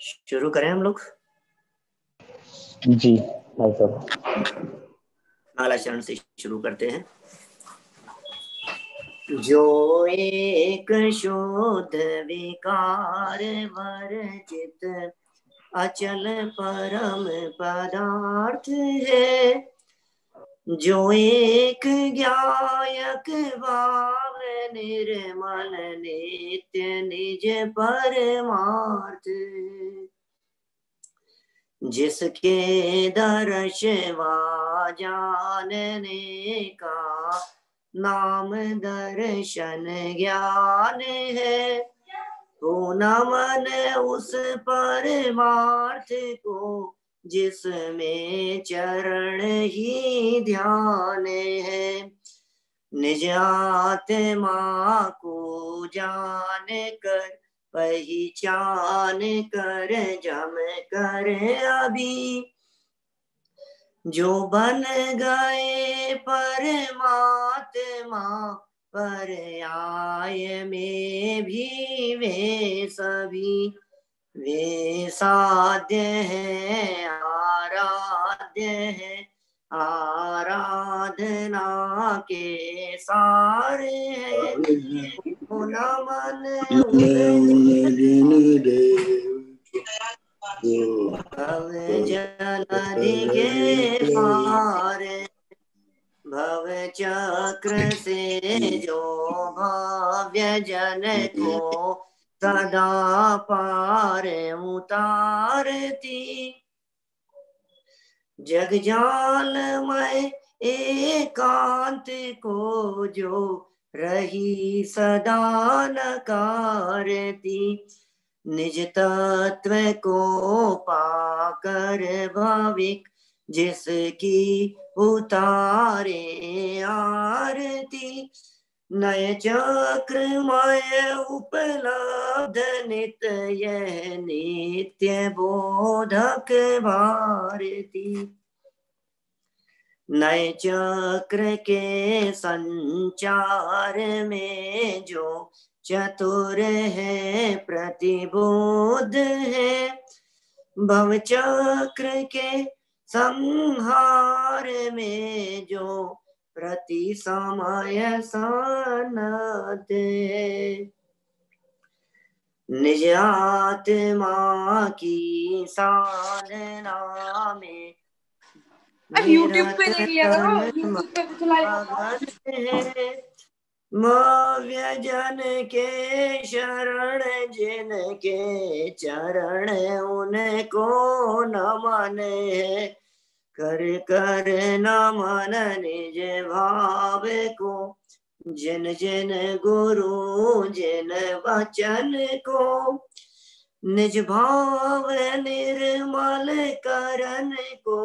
शुरू करें हम लोग। जी भाई साहब। मालाचरण से शुरू करते हैं। जो एक शुद्ध विकार वर्जित अचल परम पदार्थ है, जो एक ज्ञायक भाव निर्मल नित्य निज परमार्थ, जिसके दर्श वा जानने का नाम दर्शन ज्ञान है। तो नमन उस परमार्थ को जिसमें चरण ही ध्यान है। निज आत्मा को जान कर पहचान कर जम कर अभी, जो बन गए परमात्मा पर्याय में भी वे सभी, वे साध्य है आराध्य है, आराधना के सार है। नमन भव जलधि के पार, भव चक्र से जो भव्य जन को सदा पार उतारती, जगजालमय एकांत को जो रही सदा नकारती, निज तत्व को पाकर भाविक जिसकी उतारे आरती, नय चक्रमय उपलब्ध नित यह नित्य बोधक भारती, नय चक्र के संचार में जो चतुर है प्रतिबोध है, भव चक्र के संहार में जो प्रति समय सनद, निज आत्मा की साधना में यूट्यूब पे देख लिया करो, यूट्यूब पे है। व्यजन के शरण जिनके चरण उनको नमन है, कर कर नमन निज भाव को, जिन जिन गुरु जिन वचन को, निज भाव निर्मल करन को,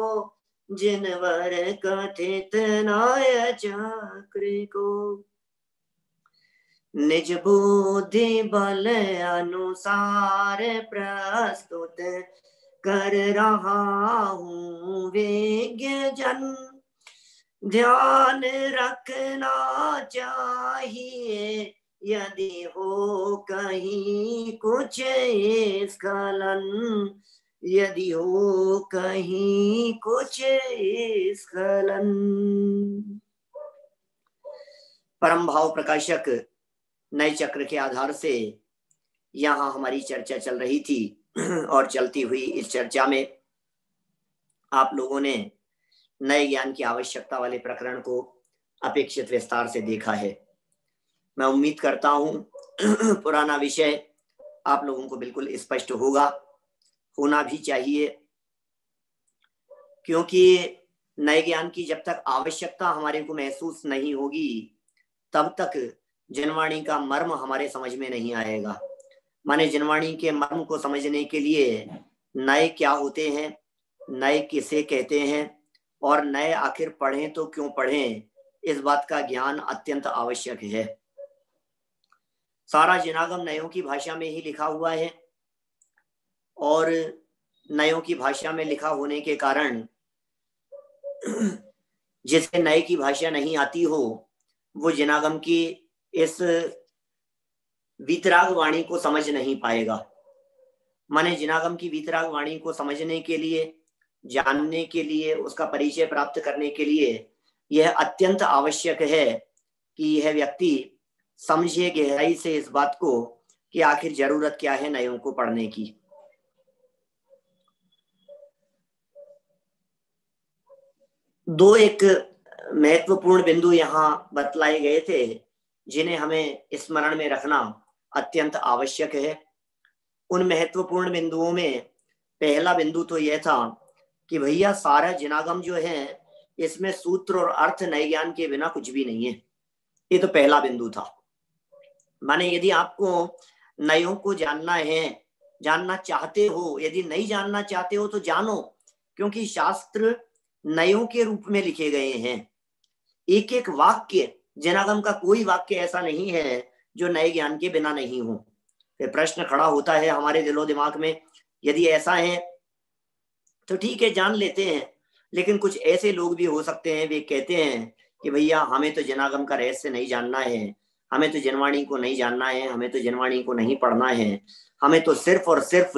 जिन वर कथित नाय चक्र को, निज बुद्धि बल अनुसार प्रस्तुत कर रहा हूँ विज्ञ जन, ध्यान रखना चाहिए यदि हो कहीं कुछ स्खलन, यदि हो कहीं कुछ स्खलन। परम भाव प्रकाशक नए चक्र के आधार से यहाँ हमारी चर्चा चल रही थी और चलती हुई इस चर्चा में आप लोगों ने नए ज्ञान की आवश्यकता वाले प्रकरण को अपेक्षित विस्तार से देखा है। मैं उम्मीद करता हूं पुराना विषय आप लोगों को बिल्कुल स्पष्ट होगा, होना भी चाहिए, क्योंकि नए ज्ञान की जब तक आवश्यकता हमारे को महसूस नहीं होगी तब तक जनवाणी का मर्म हमारे समझ में नहीं आएगा। माने जनवाणी के मर्म को समझने के लिए नए क्या होते हैं, नए किसे कहते हैं और नए आखिर पढ़ें तो क्यों पढ़ें, इस बात का ज्ञान अत्यंत आवश्यक है। सारा जिनागम नयों की भाषा में ही लिखा हुआ है और नयों की भाषा में लिखा होने के कारण जिसे नए की भाषा नहीं आती हो वो जिनागम की इस वीतराग वाणी को समझ नहीं पाएगा। माने जिनागम की वीतराग वाणी को समझने के लिए, जानने के लिए, उसका परिचय प्राप्त करने के लिए यह अत्यंत आवश्यक है कि यह व्यक्ति समझे गहराई से इस बात को कि आखिर जरूरत क्या है नयों को पढ़ने की। दो एक महत्वपूर्ण बिंदु यहाँ बतलाए गए थे जिन्हें हमें स्मरण में रखना अत्यंत आवश्यक है। उन महत्वपूर्ण बिंदुओं में पहला बिंदु तो यह था कि भैया सारा जिनागम जो है इसमें सूत्र और अर्थ नए ज्ञान के बिना कुछ भी नहीं है। ये तो पहला बिंदु था। माने यदि आपको नयों को जानना है, जानना चाहते हो, यदि नहीं जानना चाहते हो तो जानो, क्योंकि शास्त्र नयों के रूप में लिखे गए हैं। एक एक वाक्य, जिनागम का कोई वाक्य ऐसा नहीं है जो नए ज्ञान के बिना नहीं हो। फिर प्रश्न खड़ा होता है हमारे दिलो दिमाग में, यदि ऐसा है तो ठीक है जान लेते हैं, लेकिन कुछ ऐसे लोग भी हो सकते हैं वे कहते हैं कि भैया हमें तो जिनागम का रहस्य नहीं जानना है, हमें तो जनवाणी को नहीं जानना है, हमें तो जनवाणी को नहीं पढ़ना है, हमें तो सिर्फ और सिर्फ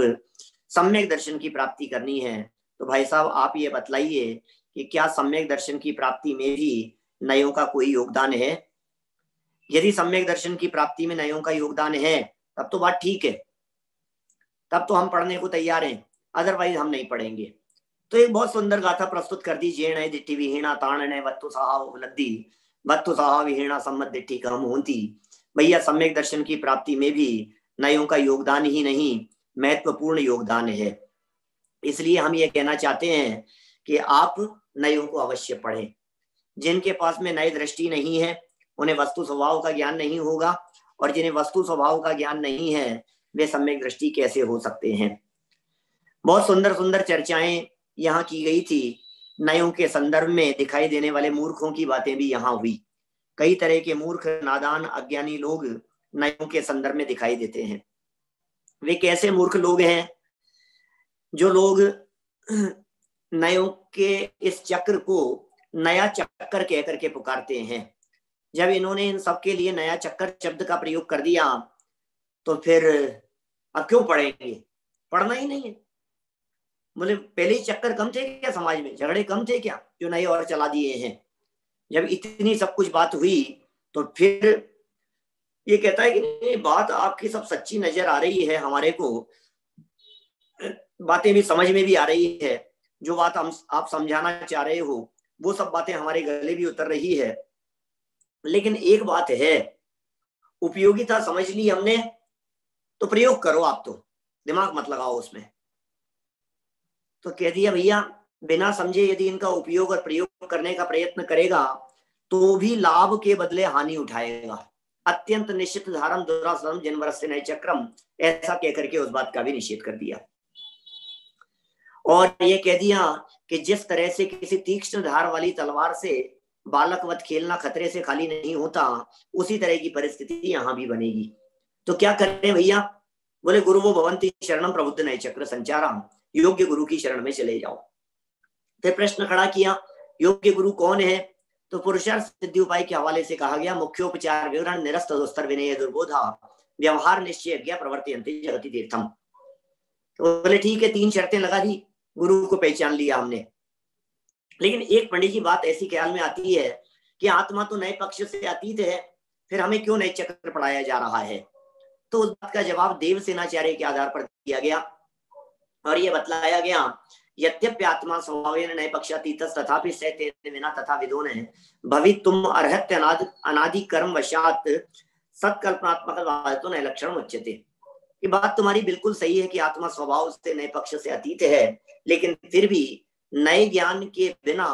सम्यक दर्शन की प्राप्ति करनी है। तो भाई साहब आप ये बतलाइए कि क्या सम्यक दर्शन की प्राप्ति में भी नयों का कोई योगदान है? यदि सम्यक दर्शन की प्राप्ति में नयों का योगदान है तब तो बात ठीक है, तब तो हम पढ़ने को तैयार हैं, अदरवाइज हम नहीं पढ़ेंगे। तो एक बहुत सुंदर गाथा प्रस्तुत कर दी, जेण दिट्ठी विहीणा ताण वत्तु सहा उपलब्धि वत्तु सहा विहीणा सम्मत दिट्ठी कम होती। भैया सम्यक दर्शन की प्राप्ति में भी नयों का योगदान ही नहीं, महत्वपूर्ण योगदान है। इसलिए हम ये कहना चाहते हैं कि आप नयों को अवश्य पढ़ें। जिनके पास में नई दृष्टि नहीं है उन्हें वस्तु स्वभाव का ज्ञान नहीं होगा, और जिन्हें वस्तु स्वभाव का ज्ञान नहीं है वे सम्यक दृष्टि कैसे हो सकते हैं। बहुत सुंदर सुंदर चर्चाएं यहाँ की गई थी। नयों के संदर्भ में दिखाई देने वाले मूर्खों की बातें भी यहाँ हुई। कई तरह के मूर्ख, नादान, अज्ञानी लोग नयों के संदर्भ में दिखाई देते हैं। वे कैसे मूर्ख लोग हैं? जो लोग नयों के इस चक्र को नया चक्कर कह करके पुकारते हैं। जब इन्होंने इन सबके लिए नया चक्कर शब्द का प्रयोग कर दिया तो फिर अब क्यों पढ़ेंगे? पढ़ना ही नहीं है। बोले पहले ही चक्कर कम थे क्या समाज में? झगड़े कम थे क्या जो नए और चला दिए हैं? जब इतनी सब कुछ बात हुई तो फिर ये कहता है कि नहीं, बात आपकी सब सच्ची नजर आ रही है, हमारे को बातें भी समझ में भी आ रही है, जो बात आप समझाना चाह रहे हो वो सब बातें हमारे गले भी उतर रही है, लेकिन एक बात है, उपयोगिता समझ ली हमने तो प्रयोग करो, आप तो दिमाग मत लगाओ उसमें। तो कह दिया भैया बिना समझे यदि इनका उपयोग और प्रयोग करने का प्रयत्न करेगा तो भी लाभ के बदले हानि उठाएगा। अत्यंत निश्चित धारम दुरासरम जनवरस्य नए चक्रम, ऐसा कहकर के उस बात का भी निषेध कर दिया। और ये कह दिया कि जिस तरह से किसी तीक्ष्ण धार वाली तलवार से बालकवत खेलना खतरे से खाली नहीं होता, उसी तरह की परिस्थिति यहाँ भी बनेगी। तो क्या करें भैया? बोले गुरु वो भवंती शरणम प्रबुद्ध नए चक्र संचारम, योग्य गुरु की शरण में चले जाओ। फिर प्रश्न खड़ा किया योग्य गुरु कौन है? तो पुरुषार्थ सिद्धि उपाय के हवाले से कहा गया मुख्योपचार विवरण निरस्त दोस्तर विनय दुर्बोधा व्यवहार निश्चय ज्ञा प्रवर्तयन्ति जगति तीर्थम। तो बोले ठीक है, 3 शर्तें लगा दी, गुरु को पहचान लिया हमने। लेकिन एक पंडित जी बात ऐसी ख्याल में आती है कि आत्मा तो नए पक्ष से अतीत है, फिर हमें क्यों नए चक्र पढ़ाया जा रहा है? तो उस बात का जवाब देवसेनाचार्य के आधार पर दिया गया और ये बतलाया गया यद्यप्य आत्मा स्वभावेन नए पक्षातीत तथापि सतेन विना तथा विदोन है भवितुम अर्हत्य अनादि कर्म वशात सत्कल्पनात्मक वादतो नए लक्षण उच्यते। ये बात तुम्हारी बिल्कुल सही है कि आत्मा स्वभाव से नए पक्ष से अतीत है, लेकिन फिर भी नए ज्ञान के बिना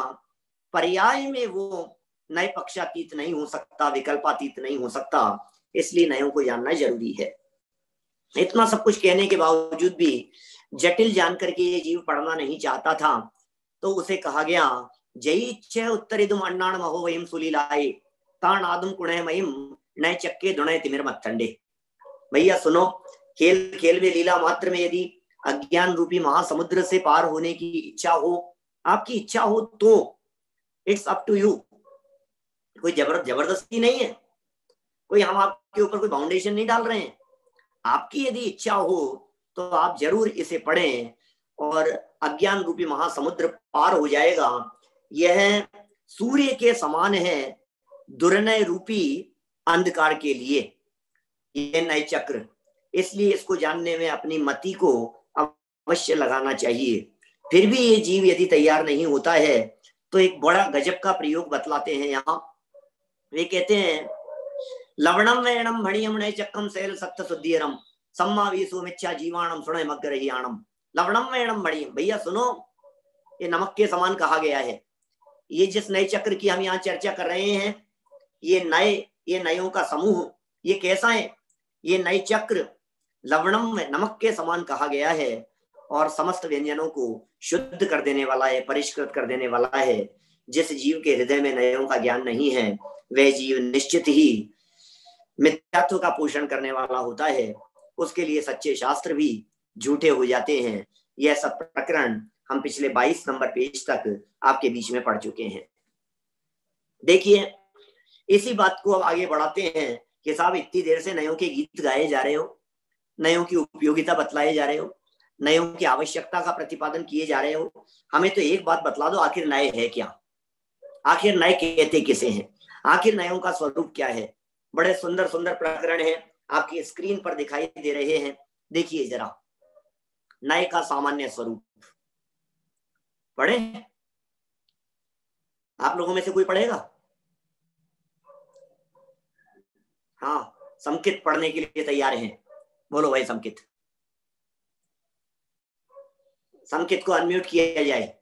पर्याय में वो नए पक्षातीत नहीं हो सकता, विकल्पातीत नहीं हो सकता, इसलिए नयों को जानना जरूरी है। इतना सब कुछ कहने के बावजूद भी जटिल जानकर के ये जीव पढ़ना नहीं चाहता था, तो उसे कहा गया जय उत्तरिदुम अन्नाण महो वयम सुलीलाए ताण आदम कुणे मयम नए चक्के दुणय तिमिर मत्थंडे। भैया सुनो, खेल खेल में लीला मात्र में यदि अज्ञान रूपी महासमुद्र से पार होने की इच्छा हो, आपकी इच्छा हो तो इट्स अप टू यू। कोई जबरदस्ती नहीं है, कोई हम आपके ऊपर कोई बाउंडेशन नहीं डाल रहे हैं। आपकी यदि इच्छा हो तो आप जरूर इसे पढ़ें और अज्ञान रूपी महासमुद्र पार हो जाएगा। यह सूर्य के समान है दुर्नय रूपी अंधकार के लिए, यह नए चक्र। इसलिए इसको जानने में अपनी मति को अवश्य लगाना चाहिए। फिर भी ये जीव यदि तैयार नहीं होता है तो एक बड़ा गजब का प्रयोग बतलाते हैं यहाँ। वे कहते हैं लवणम वेणम भणियम नय चक्रम शैल सत्य शुद्धिरम सम्मा वीसु मिच्छा जीवाणम सुनय मग्गरहियाणम। लवणम वेणम भणियम, भैया सुनो, ये नमक के समान कहा गया है। ये जिस नए चक्र की हम यहाँ चर्चा कर रहे हैं, ये नयों का समूह, ये कैसा है? ये नए चक्र लवणम में नमक के समान कहा गया है और समस्त व्यंजनों को शुद्ध कर देने वाला है, परिष्कृत कर देने वाला है। जिस जीव के हृदय में नयों का ज्ञान नहीं है वह जीव निश्चित ही मिथ्यात्व का पोषण करने वाला होता है। उसके लिए सच्चे शास्त्र भी झूठे हो जाते हैं। यह सब प्रकरण हम पिछले 22 नंबर पेज तक आपके बीच में पढ़ चुके हैं। देखिए, इसी बात को अब आगे बढ़ाते हैं कि साहब इतनी देर से नयों के गीत गाए जा रहे हो, नयों की उपयोगिता बतलाए जा रहे हो, नयों की आवश्यकता का प्रतिपादन किए जा रहे हो। हमें तो एक बात बतला दो, आखिर नए है क्या? आखिर नए कहते किसे हैं? आखिर नयों का स्वरूप क्या है? बड़े सुंदर सुंदर प्रकरण हैं, आपकी स्क्रीन पर दिखाई दे रहे हैं। देखिए जरा, नए का सामान्य स्वरूप पढ़े? आप लोगों में से कोई पढ़ेगा? हाँ, संकित पढ़ने के लिए तैयार हैं? बोलो भाई संकित। संकित को अनम्यूट किया जाए।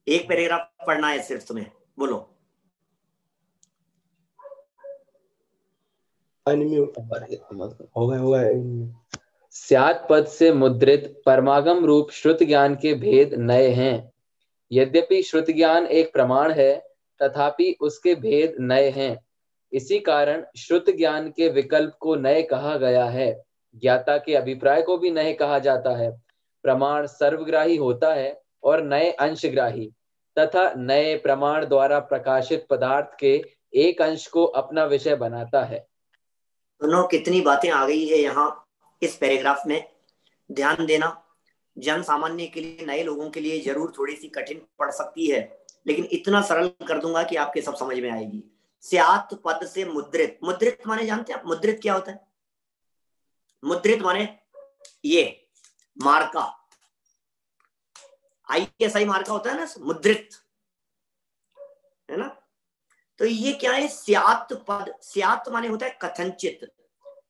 एक पैराग्राफ पढ़ना है सिर्फ तुम्हें, बोलो। अनम्यूट हो गए। स्यात् पद से मुद्रित परमागम रूप श्रुत ज्ञान के भेद नए हैं। यद्यपि श्रुत ज्ञान एक प्रमाण है तथापि उसके भेद नए हैं। इसी कारण श्रुत ज्ञान के विकल्प को नए कहा गया है। ज्ञाता के अभिप्राय को भी नए कहा जाता है। प्रमाण सर्वग्राही होता है और नए अंशग्राही, तथा नए प्रमाण द्वारा प्रकाशित पदार्थ के एक अंश को अपना विषय बनाता है। सुनो कितनी बातें आ गई है यहाँ इस पैराग्राफ में, ध्यान देना। जन सामान्य के लिए, नए लोगों के लिए जरूर थोड़ी सी कठिन पड़ सकती है, लेकिन इतना सरल कर दूंगा कि आपके सब समझ में आएगी। स्यात् पद से मुद्रित, मुद्रित माने जानते हैं आप मुद्रित क्या होता है? मुद्रित माने ये मार्का, ISI मार्का होता है ना, मुद्रित है ना। तो ये क्या है? स्यात् पद, स्यात् माने होता है कथनचित,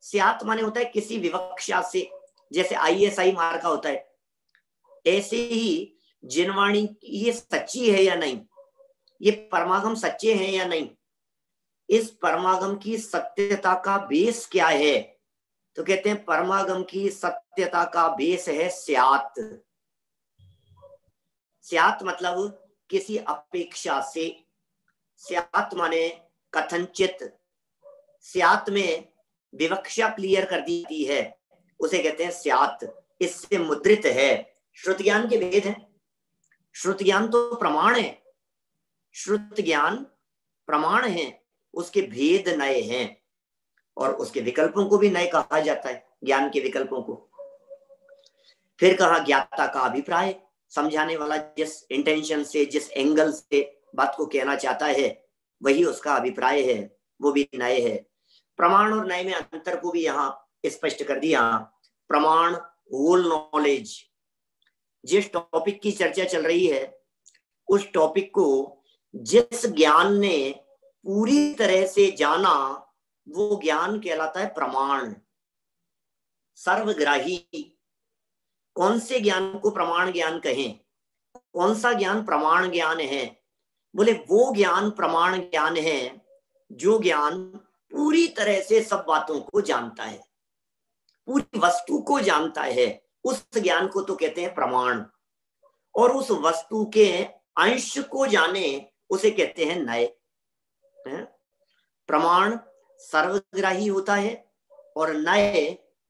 स्यात् माने होता है किसी विवक्षा से, जैसे ISI मार्का होता है। ऐसे ही जिनवाणी ये सच्ची है या नहीं, ये परमागम सच्चे हैं या नहीं, इस परमागम की सत्यता का बेस क्या है? तो कहते हैं परमागम की सत्यता का बेस है स्यात्। स्यात् मतलब किसी अपेक्षा से, स्यात् माने कथनचित, स्यात् में विवक्षा क्लियर कर दी है, उसे कहते हैं स्यात्। इससे मुद्रित है। श्रुत ज्ञान के भेद हैं। श्रुत ज्ञान तो प्रमाण है, श्रुत ज्ञान प्रमाण है, उसके भेद नए हैं और उसके विकल्पों को भी नए कहा जाता है, ज्ञान के विकल्पों को। फिर कहा ज्ञाता का अभिप्राय, समझाने वाला जिस इंटेंशन से, जिस एंगल से बात को कहना चाहता है वही उसका अभिप्राय है, वो भी नए है। प्रमाण और नए में अंतर को भी यहाँ स्पष्ट कर दिया। प्रमाण होल नॉलेज, जिस टॉपिक की चर्चा चल रही है उस टॉपिक को जिस ज्ञान ने पूरी तरह से जाना वो ज्ञान कहलाता है प्रमाण। सर्वग्राही, कौन से ज्ञान को प्रमाण ज्ञान कहें? कौन सा ज्ञान प्रमाण ज्ञान है? बोले वो ज्ञान प्रमाण ज्ञान है जो ज्ञान पूरी तरह से सब बातों को जानता है, पूरी वस्तु को जानता है, उस ज्ञान को तो कहते हैं प्रमाण। और उस वस्तु के अंश को जाने उसे कहते हैं नए। प्रमाण सर्वग्राही होता है और नए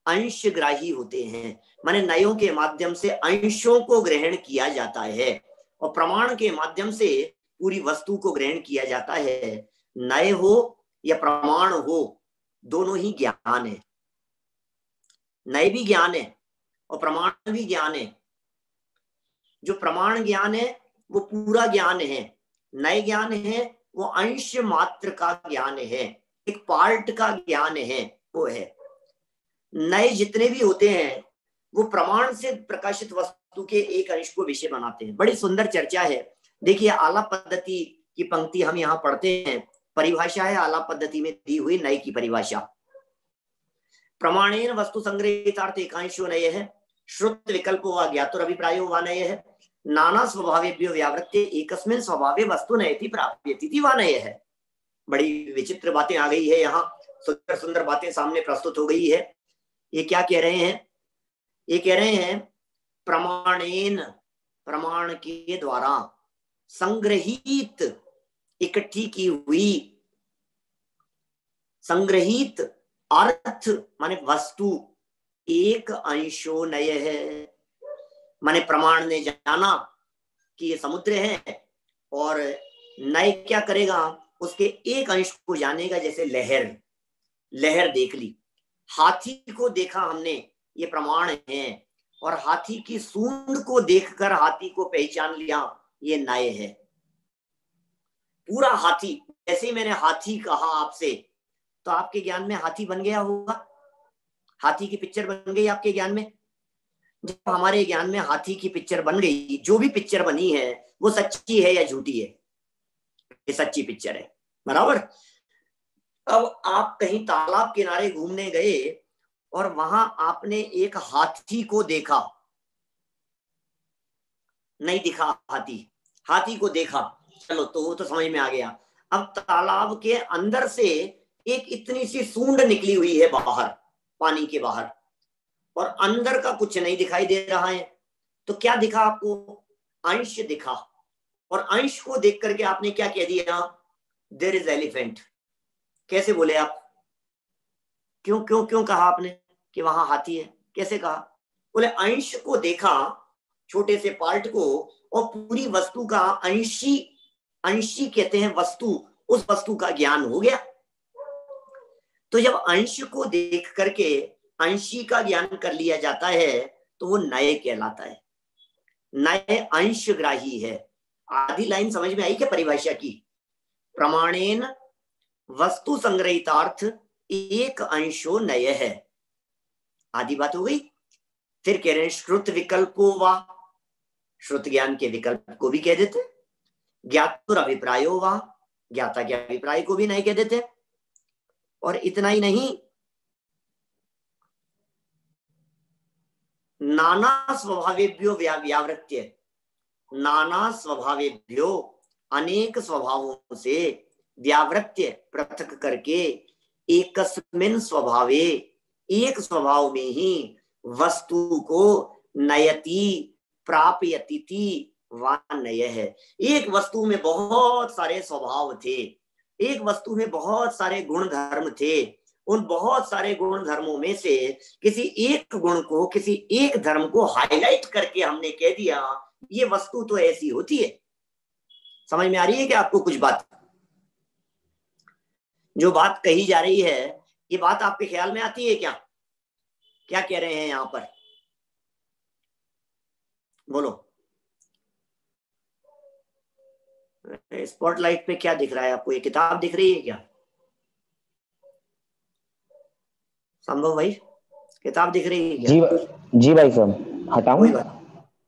अंशग्राही होते हैं, माने नयों के माध्यम से अंशों को ग्रहण किया जाता है और प्रमाण के माध्यम से पूरी वस्तु को ग्रहण किया जाता है। नए हो या प्रमाण हो, दोनों ही ज्ञान है। नए भी ज्ञान है और प्रमाण भी ज्ञान है। जो प्रमाण ज्ञान है वो पूरा ज्ञान है, नए ज्ञान है वो अंश मात्र का ज्ञान है, एक पार्ट का ज्ञान है वो है। नए जितने भी होते हैं वो प्रमाण से प्रकाशित वस्तु के एक अंश को विषय बनाते हैं। बड़ी सुंदर चर्चा है। देखिए आलाप पद्धति की पंक्ति हम यहाँ पढ़ते हैं, परिभाषा है आलाप पद्धति में दी हुई नए की परिभाषा। प्रमाणेन वस्तु संग्रहितार्थ एकांशो नय है, श्रुत विकल्पो वा ज्ञातुर अभिप्रायो वा नय है, नाना स्वभावेभ्यो व्यावृत्ते एकस्मिन् स्वभावे वस्तु नयति प्राप्यति वा नय है। बड़ी विचित्र बातें आ गई है यहाँ, सुंदर सुंदर बातें सामने प्रस्तुत हो गई है। ये क्या कह रहे हैं? ये कह रहे हैं प्रमाणेन, प्रमाण के द्वारा, संग्रहित, इकट्ठी की हुई, संग्रहित अर्थ माने वस्तु, एक अंशो नय है। माने प्रमाण ने जाना कि ये समुद्र है और नय क्या करेगा, उसके एक अंश को जानेगा। जैसे लहर, लहर देख ली, हाथी को देखा हमने, ये प्रमाण है। और हाथी की सूंड को देखकर हाथी को पहचान लिया, ये नय है। पूरा हाथी, जैसे ही मैंने हाथी कहा आपसे तो आपके ज्ञान में हाथी बन गया होगा, हाथी की पिक्चर बन गई आपके ज्ञान में। जब हमारे ज्ञान में हाथी की पिक्चर बन गई, जो भी पिक्चर बनी है वो सच्ची है या झूठी है? ये सच्ची पिक्चर है, बराबर। अब आप कहीं तालाब किनारे घूमने गए और वहां आपने एक हाथी को देखा, नहीं दिखा हाथी, हाथी को देखा, चलो तो वो तो समझ में आ गया। अब तालाब के अंदर से एक इतनी सी सूंड निकली हुई है बाहर, पानी के बाहर, और अंदर का कुछ नहीं दिखाई दे रहा है। तो क्या दिखा आपको? अंश दिखा। और अंश को देख करके आपने क्या कह दिया? There is elephant. कैसे बोले आप? क्यों क्यों क्यों कहा आपने कि वहां हाथी है? कैसे कहा? बोले अंश को देखा, छोटे से पार्ट को, और पूरी वस्तु का अंशी, अंशी कहते हैं वस्तु, उस वस्तु का ज्ञान हो गया। तो जब अंश को देख करके अंशी का ज्ञान कर लिया जाता है तो वो नए कहलाता है। नए अंशग्राही है। आधी लाइन समझ में आई क्या परिभाषा की? प्रमाणेन वस्तु संग्रहितार्थ एक अंशो नय है। आधी बात हो गई। फिर कह रहे हैं श्रुत विकल्पो वा, श्रुत ज्ञान के विकल्प को भी कह देते। ज्ञातुर अभिप्रायो वा, ज्ञाता के अभिप्राय को भी नहीं कह देते। और इतना ही नहीं, नाना स्वभावेभ्यो व्यावृत्य, नाना स्वभावेभ्यो, अनेक स्वभावों से, व्यावृत्य पृथक करके, एकस्मिन् स्वभावे, एक स्वभाव में ही, वस्तु को नयति प्राप्यति वा नय है। एक वस्तु में बहुत सारे स्वभाव थे, एक वस्तु में बहुत सारे गुण धर्म थे। उन बहुत सारे गुण धर्मों में से किसी एक गुण को, किसी एक धर्म को हाईलाइट करके हमने कह दिया ये वस्तु तो ऐसी होती है। समझ में आ रही है क्या आपको कुछ बात? जो बात कही जा रही है ये बात आपके ख्याल में आती है क्या? क्या कह रहे हैं यहां पर? बोलो। स्पॉटलाइट पे क्या दिख रहा है आपको? ये किताब दिख रही है क्या संभव भाई? किताब दिख रही है क्या? जी भाई साहब, हटाऊं?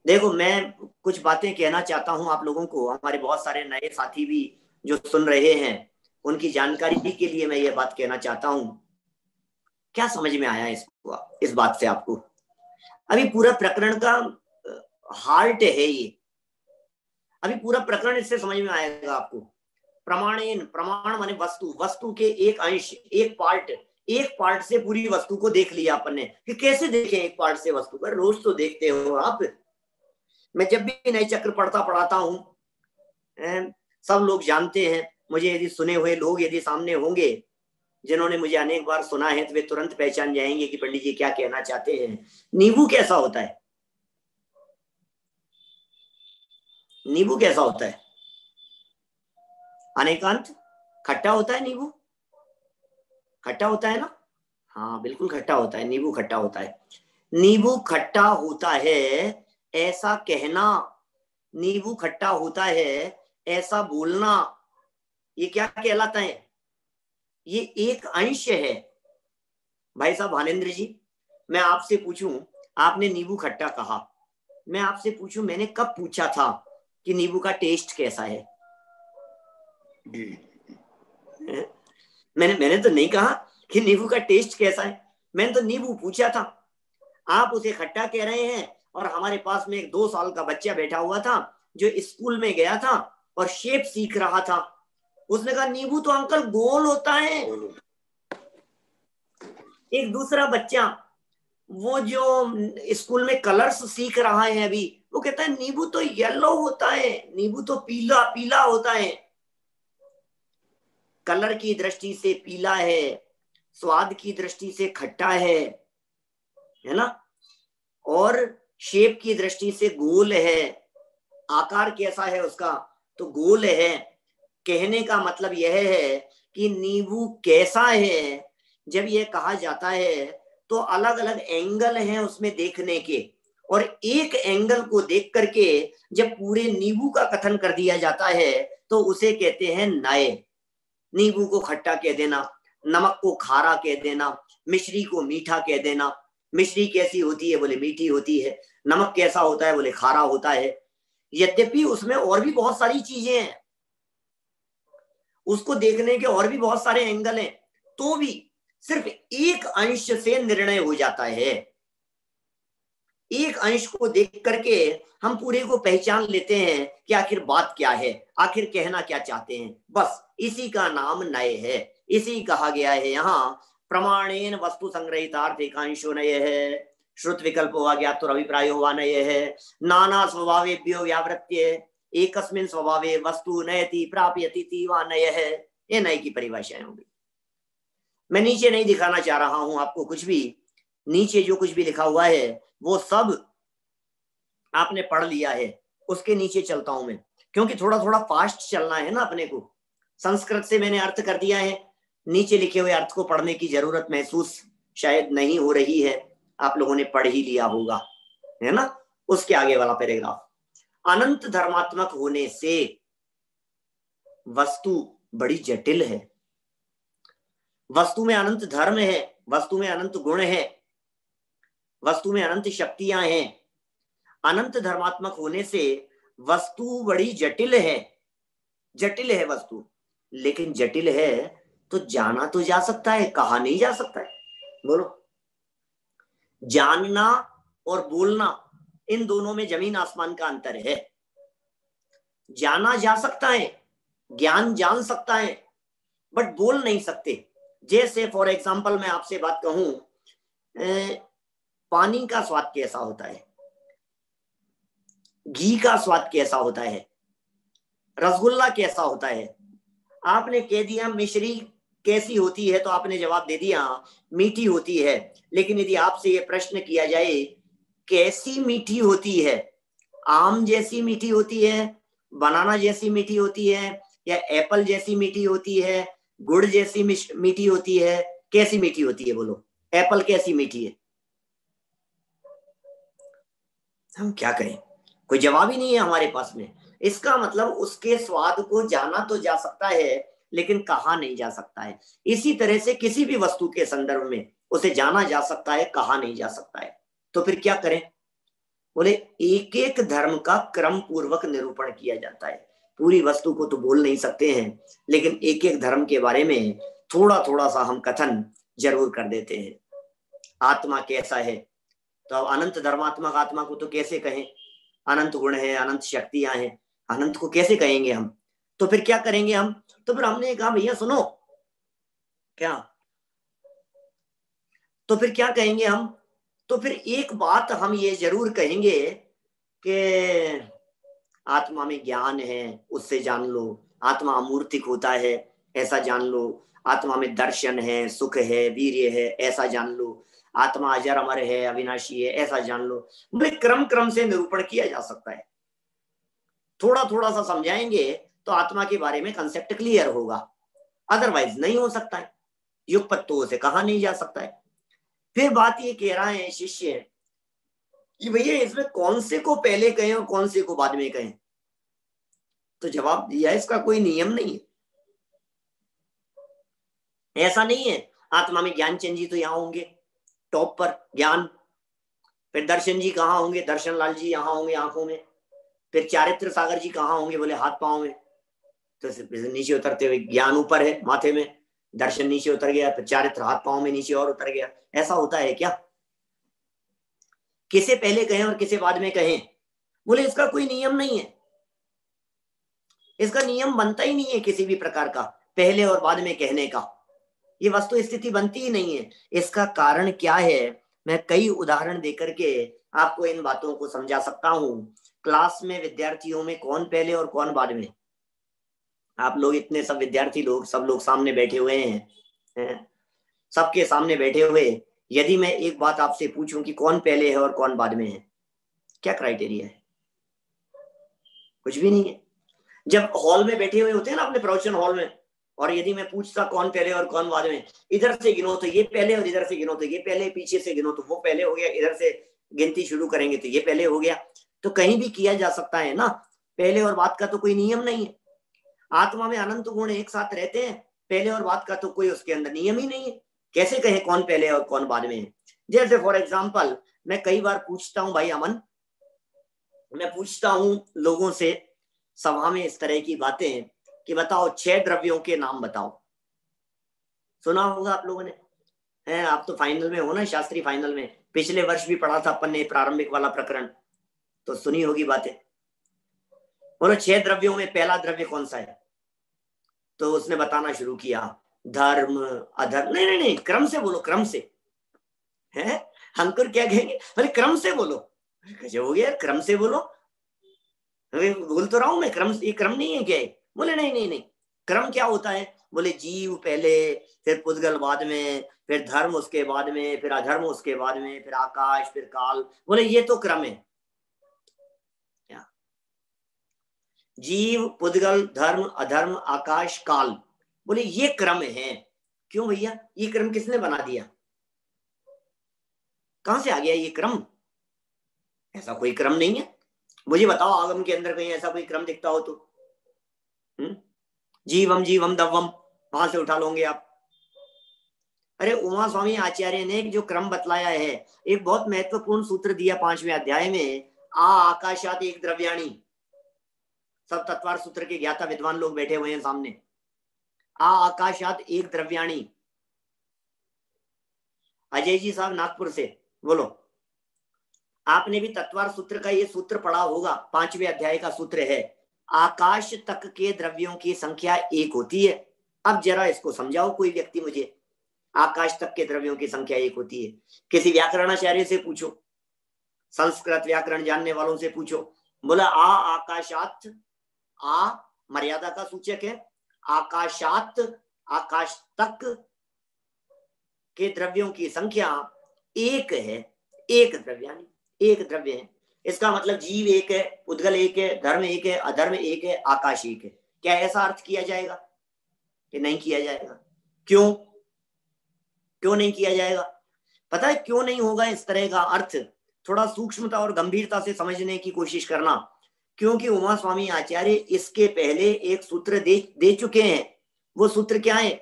देखो मैं कुछ बातें कहना चाहता हूं आप लोगों को। हमारे बहुत सारे नए साथी भी जो सुन रहे हैं उनकी जानकारी के लिए मैं ये बात कहना चाहता हूं। क्या समझ में आया इस बात से आपको? अभी पूरा प्रकरण का हार्ट है ये। अभी पूरा प्रकरण इससे समझ में आएगा आपको। प्रमाणेन, प्रमाण माने वस्तु, वस्तु के एक अंश, एक पार्ट, एक पार्ट से पूरी वस्तु को देख लिया अपन ने। कि कैसे देखें एक पार्ट से वस्तु को? रोज तो देखते हो आप। मैं जब भी नए चक्र पढ़ाता हूं, सब लोग जानते हैं मुझे। यदि सुने हुए लोग यदि सामने होंगे जिन्होंने मुझे अनेक बार सुना है तो वे तुरंत पहचान जाएंगे कि पंडित जी क्या कहना चाहते हैं। नींबू कैसा होता है? नींबू कैसा होता है? अनेकांत खट्टा होता है नींबू? खट्टा होता है ना? हाँ बिल्कुल खट्टा होता है, नींबू खट्टा होता है। नींबू खट्टा होता है ऐसा कहना, नींबू खट्टा होता है ऐसा बोलना, ये क्या कहलाता है? ये एक अंश है। भाई साहब भानेन्द्र जी, मैं आपसे पूछूं, आपने नींबू खट्टा कहा, मैं आपसे पूछूं, मैंने कब पूछा था कि नींबू का टेस्ट कैसा है? मैंने तो नहीं कहा कि नींबू का टेस्ट कैसा है, मैंने तो नींबू पूछा था। आप उसे खट्टा कह रहे हैं। और हमारे पास में एक 2 साल का बच्चा बैठा हुआ था जो स्कूल में गया था और शेप सीख रहा था। उसने कहा नींबू तो अंकल गोल होता है। एक दूसरा बच्चा वो जो स्कूल में कलर्स सीख रहा है अभी, वो कहता है नींबू तो येलो होता है, नींबू तो पीला पीला होता है। कलर की दृष्टि से पीला है, स्वाद की दृष्टि से खट्टा है ना, और शेप की दृष्टि से गोल है। आकार कैसा है उसका? तो गोल है। कहने का मतलब यह है कि नींबू कैसा है। जब यह कहा जाता है तो अलग अलग एंगल हैं उसमें देखने के, और एक एंगल को देख करके जब पूरे नींबू का कथन कर दिया जाता है तो उसे कहते हैं नए। नींबू को खट्टा कह देना, नमक को खारा कह देना, मिश्री को मीठा कह देना। मिश्री कैसी होती है? बोले मीठी होती है। नमक कैसा होता है? बोले खारा होता है। यद्यपि उसमें और भी बहुत सारी चीजें हैं, उसको देखने के और भी बहुत सारे एंगल हैं, तो भी सिर्फ एक अंश से निर्णय हो जाता है। एक अंश को देख करके हम पूरे को पहचान लेते हैं कि आखिर बात क्या है, आखिर कहना क्या चाहते हैं। बस इसी का नाम नय है। इसी कहा गया है यहाँ प्रमाणेन वस्तु संग्रहितार्थ एकांशो नय है, श्रुत विकल्पो वा ज्ञातुर अभिप्रायो वा नय है, नाना स्वभावेभ्यो व्यावृत्य एकस्मिन् स्वभावे वस्तु नयति प्राप्यति वा नय है। ये नय की परिभाषाएं होंगी। मैं नीचे नहीं दिखाना चाह रहा हूं आपको कुछ भी, नीचे जो कुछ भी लिखा हुआ है वो सब आपने पढ़ लिया है। उसके नीचे चलता हूं मैं, क्योंकि थोड़ा थोड़ा फास्ट चलना है ना अपने को। संस्कृत से मैंने अर्थ कर दिया है, नीचे लिखे हुए अर्थ को पढ़ने की जरूरत महसूस शायद नहीं हो रही है, आप लोगों ने पढ़ ही लिया होगा, है ना। उसके आगे वाला पैराग्राफ, अनंत धर्मात्मक होने से वस्तु बड़ी जटिल है। वस्तु में अनंत धर्म है, वस्तु में अनंत गुण है, वस्तु में अनंत शक्तियां हैं। अनंत धर्मात्मक होने से वस्तु बड़ी जटिल है। जटिल है वस्तु, लेकिन जटिल है तो जाना तो जा सकता है, कहा नहीं जा सकता है? बोलो। जानना और बोलना, इन दोनों में जमीन आसमान का अंतर है। जाना जा सकता है, ज्ञान जान सकता है, बट बोल नहीं सकते। जैसे फॉर एग्जाम्पल मैं आपसे बात कहूं, पानी का स्वाद कैसा होता है, घी का स्वाद कैसा होता है, रसगुल्ला कैसा होता है। आपने कह दिया मिश्री कैसी होती है, तो आपने जवाब दे दिया मीठी होती है। लेकिन यदि आपसे यह प्रश्न किया जाए कैसी मीठी होती है, आम जैसी मीठी होती है, बनाना जैसी मीठी होती है, या एप्पल जैसी मीठी होती है, गुड़ जैसी मीठी होती है, कैसी मीठी होती है? बोलो, एप्पल कैसी मीठी है? हम क्या करें, कोई जवाब ही नहीं है हमारे पास में। इसका मतलब उसके स्वाद को जाना तो जा सकता है, लेकिन कहा नहीं जा सकता है। इसी तरह से किसी भी वस्तु के संदर्भ में उसे जाना जा सकता है, कहा नहीं जा सकता है। तो फिर क्या करें? बोले एक एक धर्म का क्रम पूर्वक निरूपण किया जाता है। पूरी वस्तु को तो बोल नहीं सकते हैं, लेकिन एक एक धर्म के बारे में थोड़ा थोड़ा सा हम कथन जरूर कर देते हैं। आत्मा कैसा है, तो अब अनंत धर्मात्मक आत्मा को तो कैसे कहें? अनंत गुण है, अनंत शक्तियां हैं, अनंत को कैसे कहेंगे हम? तो फिर क्या करेंगे हम? तो फिर हमने कहा भैया सुनो, क्या तो फिर क्या कहेंगे हम? तो फिर एक बात हम ये जरूर कहेंगे कि आत्मा में ज्ञान है, उससे जान लो। आत्मा अमूर्तिक होता है, ऐसा जान लो। आत्मा में दर्शन है, सुख है, वीर्य है, ऐसा जान लो। आत्मा अजर अमर है, अविनाशी है, ऐसा जान लो। बोले क्रम क्रम से निरूपण किया जा सकता है। थोड़ा थोड़ा सा समझाएंगे तो आत्मा के बारे में कंसेप्ट क्लियर होगा, अदरवाइज नहीं हो सकता है। युगपत्तुओं से कहा नहीं जा सकता है। फिर बात ये कह रहा है शिष्य कि भैया इसमें कौन से को पहले कहें और कौन से को बाद में कहें। तो जवाब दिया इसका कोई नियम नहीं है, ऐसा नहीं है। आत्मा में ज्ञानचंद जी तो यहाँ होंगे टॉप पर ज्ञान, फिर दर्शन जी कहाँ होंगे, दर्शन लाल जी यहाँ होंगे आंखों में, फिर चारित्र सागर जी कहाँ होंगे, बोले हाथ पांव में। तो नीचे उतरते हुए ज्ञान ऊपर है माथे में, दर्शन नीचे उतर गया, फिर चारित्र हाथ पांव में नीचे और उतर गया। ऐसा होता है क्या? किसे पहले कहें और किसे बाद में कहें? बोले इसका कोई नियम नहीं है, इसका नियम बनता ही नहीं है किसी भी प्रकार का पहले और बाद में कहने का, ये वस्तु स्थिति बनती ही नहीं है। इसका कारण क्या है, मैं कई उदाहरण देकर के आपको इन बातों को समझा सकता हूं। क्लास में विद्यार्थियों में कौन पहले और कौन बाद में? आप लोग इतने सब विद्यार्थी लोग, सब लोग सामने बैठे हुए हैं, सबके सामने बैठे हुए यदि मैं एक बात आपसे पूछूं कि कौन पहले है और कौन बाद में है, क्या क्राइटेरिया है? कुछ भी नहीं है। जब हॉल में बैठे हुए होते हैं ना अपने प्रवचन हॉल में, और यदि मैं पूछता कौन पहले और कौन बाद में, इधर से गिनो तो ये पहले और इधर से गिनो तो ये पहले, पीछे से गिनो तो वो पहले हो गया, इधर से गिनती शुरू करेंगे तो ये पहले हो गया। तो कहीं भी किया जा सकता है ना, पहले और बाद का तो कोई नियम नहीं है। आत्मा में अनंत गुण एक साथ रहते हैं, पहले और बाद का तो कोई उसके अंदर नियम ही नहीं है। कैसे कहें कौन पहले और कौन बाद में है? जैसे फॉर एग्जाम्पल मैं कई बार पूछता हूं, भाई अमन, मैं पूछता हूं लोगों से सभा में इस तरह की बातें कि बताओ 6 द्रव्यों के नाम बताओ। सुना होगा आप लोगों ने, है आप तो फाइनल में हो ना, शास्त्री फाइनल में, पिछले वर्ष भी पढ़ा था अपन ने प्रारंभिक वाला प्रकरण, तो सुनी होगी बातें। बोलो 6 द्रव्यों में पहला द्रव्य कौन सा है? तो उसने बताना शुरू किया धर्म अधर्म। नहीं नहीं नहीं, क्रम से बोलो, क्रम से। है अंकुर क्या कहेंगे, बोले क्रम से बोलो। हो गया, क्रम से बोलो, बोल तो रहा हूं मैं, क्रम, ये क्रम नहीं है क्या? बोले नहीं नहीं नहीं, क्रम क्या होता है? बोले जीव पहले, फिर पुद्गल बाद में, फिर धर्म उसके बाद में, फिर अधर्म उसके बाद में, फिर आकाश, फिर काल। बोले ये तो क्रम है क्या? जीव, पुद्गल, धर्म, अधर्म, आकाश, काल, बोले ये क्रम है। क्यों भैया, ये क्रम किसने बना दिया? कहां से आ गया ये क्रम? ऐसा कोई क्रम नहीं है, मुझे बताओ आगम के अंदर कहीं ऐसा कोई क्रम दिखता हो तो। जीवम जीवम दवम, वहां से उठा लोगे आप। अरे उमा स्वामी आचार्य ने जो क्रम बतलाया है, एक बहुत महत्वपूर्ण सूत्र दिया 5वें अध्याय में, आकाशात एक द्रव्याणी। सब तत्वार सूत्र के ज्ञाता विद्वान लोग बैठे हुए हैं सामने। आकाशात एक द्रव्याणी। अजय जी साहब नागपुर से, बोलो, आपने भी तत्वार सूत्र का ये सूत्र पढ़ा होगा, 5वें अध्याय का सूत्र है, आकाश तक के द्रव्यों की संख्या 1 होती है। अब जरा इसको समझाओ कोई व्यक्ति मुझे, आकाश तक के द्रव्यों की संख्या 1 होती है। किसी व्याकरणाचार्य से पूछो, संस्कृत व्याकरण जानने वालों से पूछो, बोला आकाशात, आ मर्यादा का सूचक है, आकाशात आकाश तक के द्रव्यों की संख्या 1 है। एक द्रव्यानी, एक द्रव्य है, इसका मतलब जीव 1 है, उद्गल 1 है, धर्म 1 है, अधर्म 1 है, आकाश 1 है। क्या ऐसा अर्थ किया जाएगा कि नहीं किया जाएगा? क्यों क्यों नहीं किया जाएगा? पता है क्यों नहीं होगा इस तरह का अर्थ? थोड़ा सूक्ष्मता और गंभीरता से समझने की कोशिश करना, क्योंकि उमा स्वामी आचार्य इसके पहले एक सूत्र दे चुके हैं। वो सूत्र क्या है?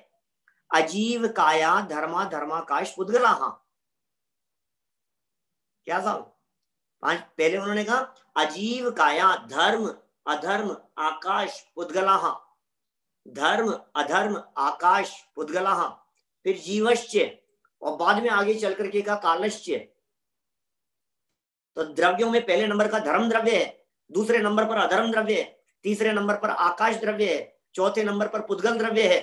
अजीव काया धर्मा धर्माकाश पुद्गला। क्या साहब? पहले उन्होंने कहा अजीव काया धर्म अधर्म आकाश पुद्गला, धर्म अधर्म आकाश पुद्गला, फिर जीवश्च, और बाद में आगे चल करके कहा कालश्च। तो द्रव्यों में पहले नंबर का धर्म द्रव्य है, दूसरे नंबर पर अधर्म द्रव्य है, तीसरे नंबर पर आकाश द्रव्य है, चौथे नंबर पर पुद्गल द्रव्य है,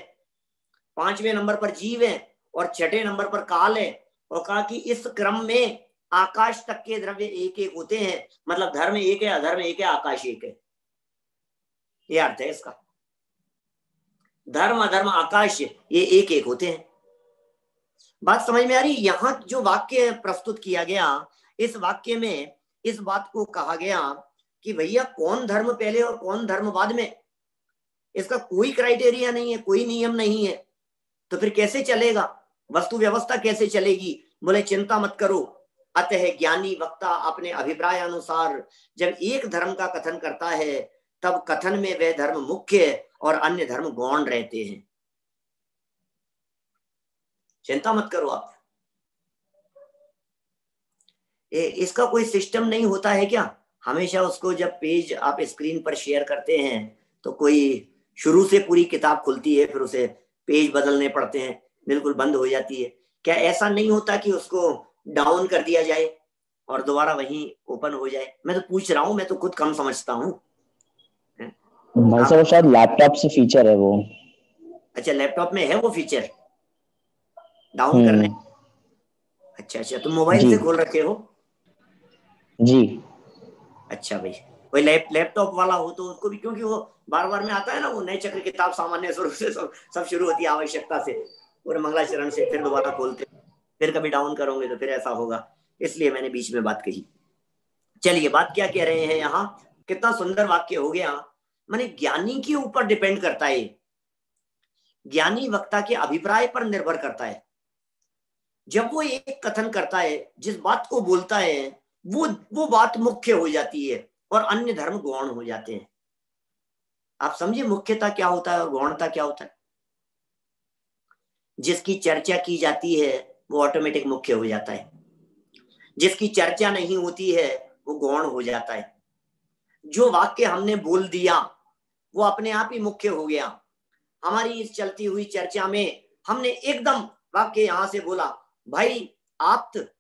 5वें नंबर पर जीव है, और 6ठे नंबर पर काल है। और कहा कि इस क्रम में आकाश तक के द्रव्य 1-1 होते हैं, मतलब धर्म 1 है, अधर्म 1 है, आकाश 1 है। यह अर्थ है इसका, धर्म अधर्म आकाश ये 1-1 होते हैं। बात समझ में आ रही? यहां जो वाक्य प्रस्तुत किया गया, इस वाक्य में इस बात को कहा गया कि भैया कौन धर्म पहले और कौन धर्म बाद में, इसका कोई क्राइटेरिया नहीं है, कोई नियम नहीं है। तो फिर कैसे चलेगा, वस्तु व्यवस्था कैसे चलेगी? बोले चिंता मत करो, अतः ज्ञानी वक्ता अपने अभिप्राय अनुसार जब एक धर्म का कथन करता है तब कथन में वह धर्म मुख्य और अन्य धर्म गौण रहते हैं। चिंता मत करो आप। इसका कोई सिस्टम नहीं होता है क्या? हमेशा उसको जब पेज आप स्क्रीन पर शेयर करते हैं तो कोई शुरू से पूरी किताब खुलती है, फिर उसे पेज बदलने पड़ते हैं, बिल्कुल बंद हो जाती है। क्या ऐसा नहीं होता कि उसको डाउन कर दिया जाए और दोबारा वहीं ओपन हो जाए? मैं तो पूछ रहा हूँ, मैं तो खुद कम समझता हूँ। भाई साहब शायद लैपटॉप से फीचर है वो। अच्छा, लैपटॉप में है वो फीचर डाउन करने? अच्छा अच्छा, तुम मोबाइल से खोल रखे हो? जी। अच्छा भाई, कोई लैपटॉप वाला हो तो उसको भी, क्योंकि वो बार बार में आता है ना, वो नए चक्र किताब सामान्य स्वरूप से सब शुरू होती है आवश्यकता से, पूरे मंगलाचरण से, फिर दोबारा खोलते, फिर कभी डाउन करोगे तो फिर ऐसा होगा, इसलिए मैंने बीच में बात कही। चलिए, बात क्या कह रहे हैं यहाँ, कितना सुंदर वाक्य हो गया। माने ज्ञानी के ऊपर डिपेंड करता है, ज्ञानी वक्ता के अभिप्राय पर निर्भर करता है। जब वो एक कथन करता है, जिस बात को बोलता है वो बात मुख्य हो जाती है और अन्य धर्म गौण हो जाते हैं। आप समझिए मुख्यता क्या होता है और गौणता क्या होता है। जिसकी चर्चा की जाती है वो ऑटोमेटिक मुख्य हो जाता है, जिसकी चर्चा नहीं होती है वो गौण हो जाता है। जो वाक्य हमने बोल दिया वो अपने आप ही मुख्य हो गया। हमारी इस चलती हुई चर्चा में हमने एकदम वाक्य यहां से बोला, भाई आप्त,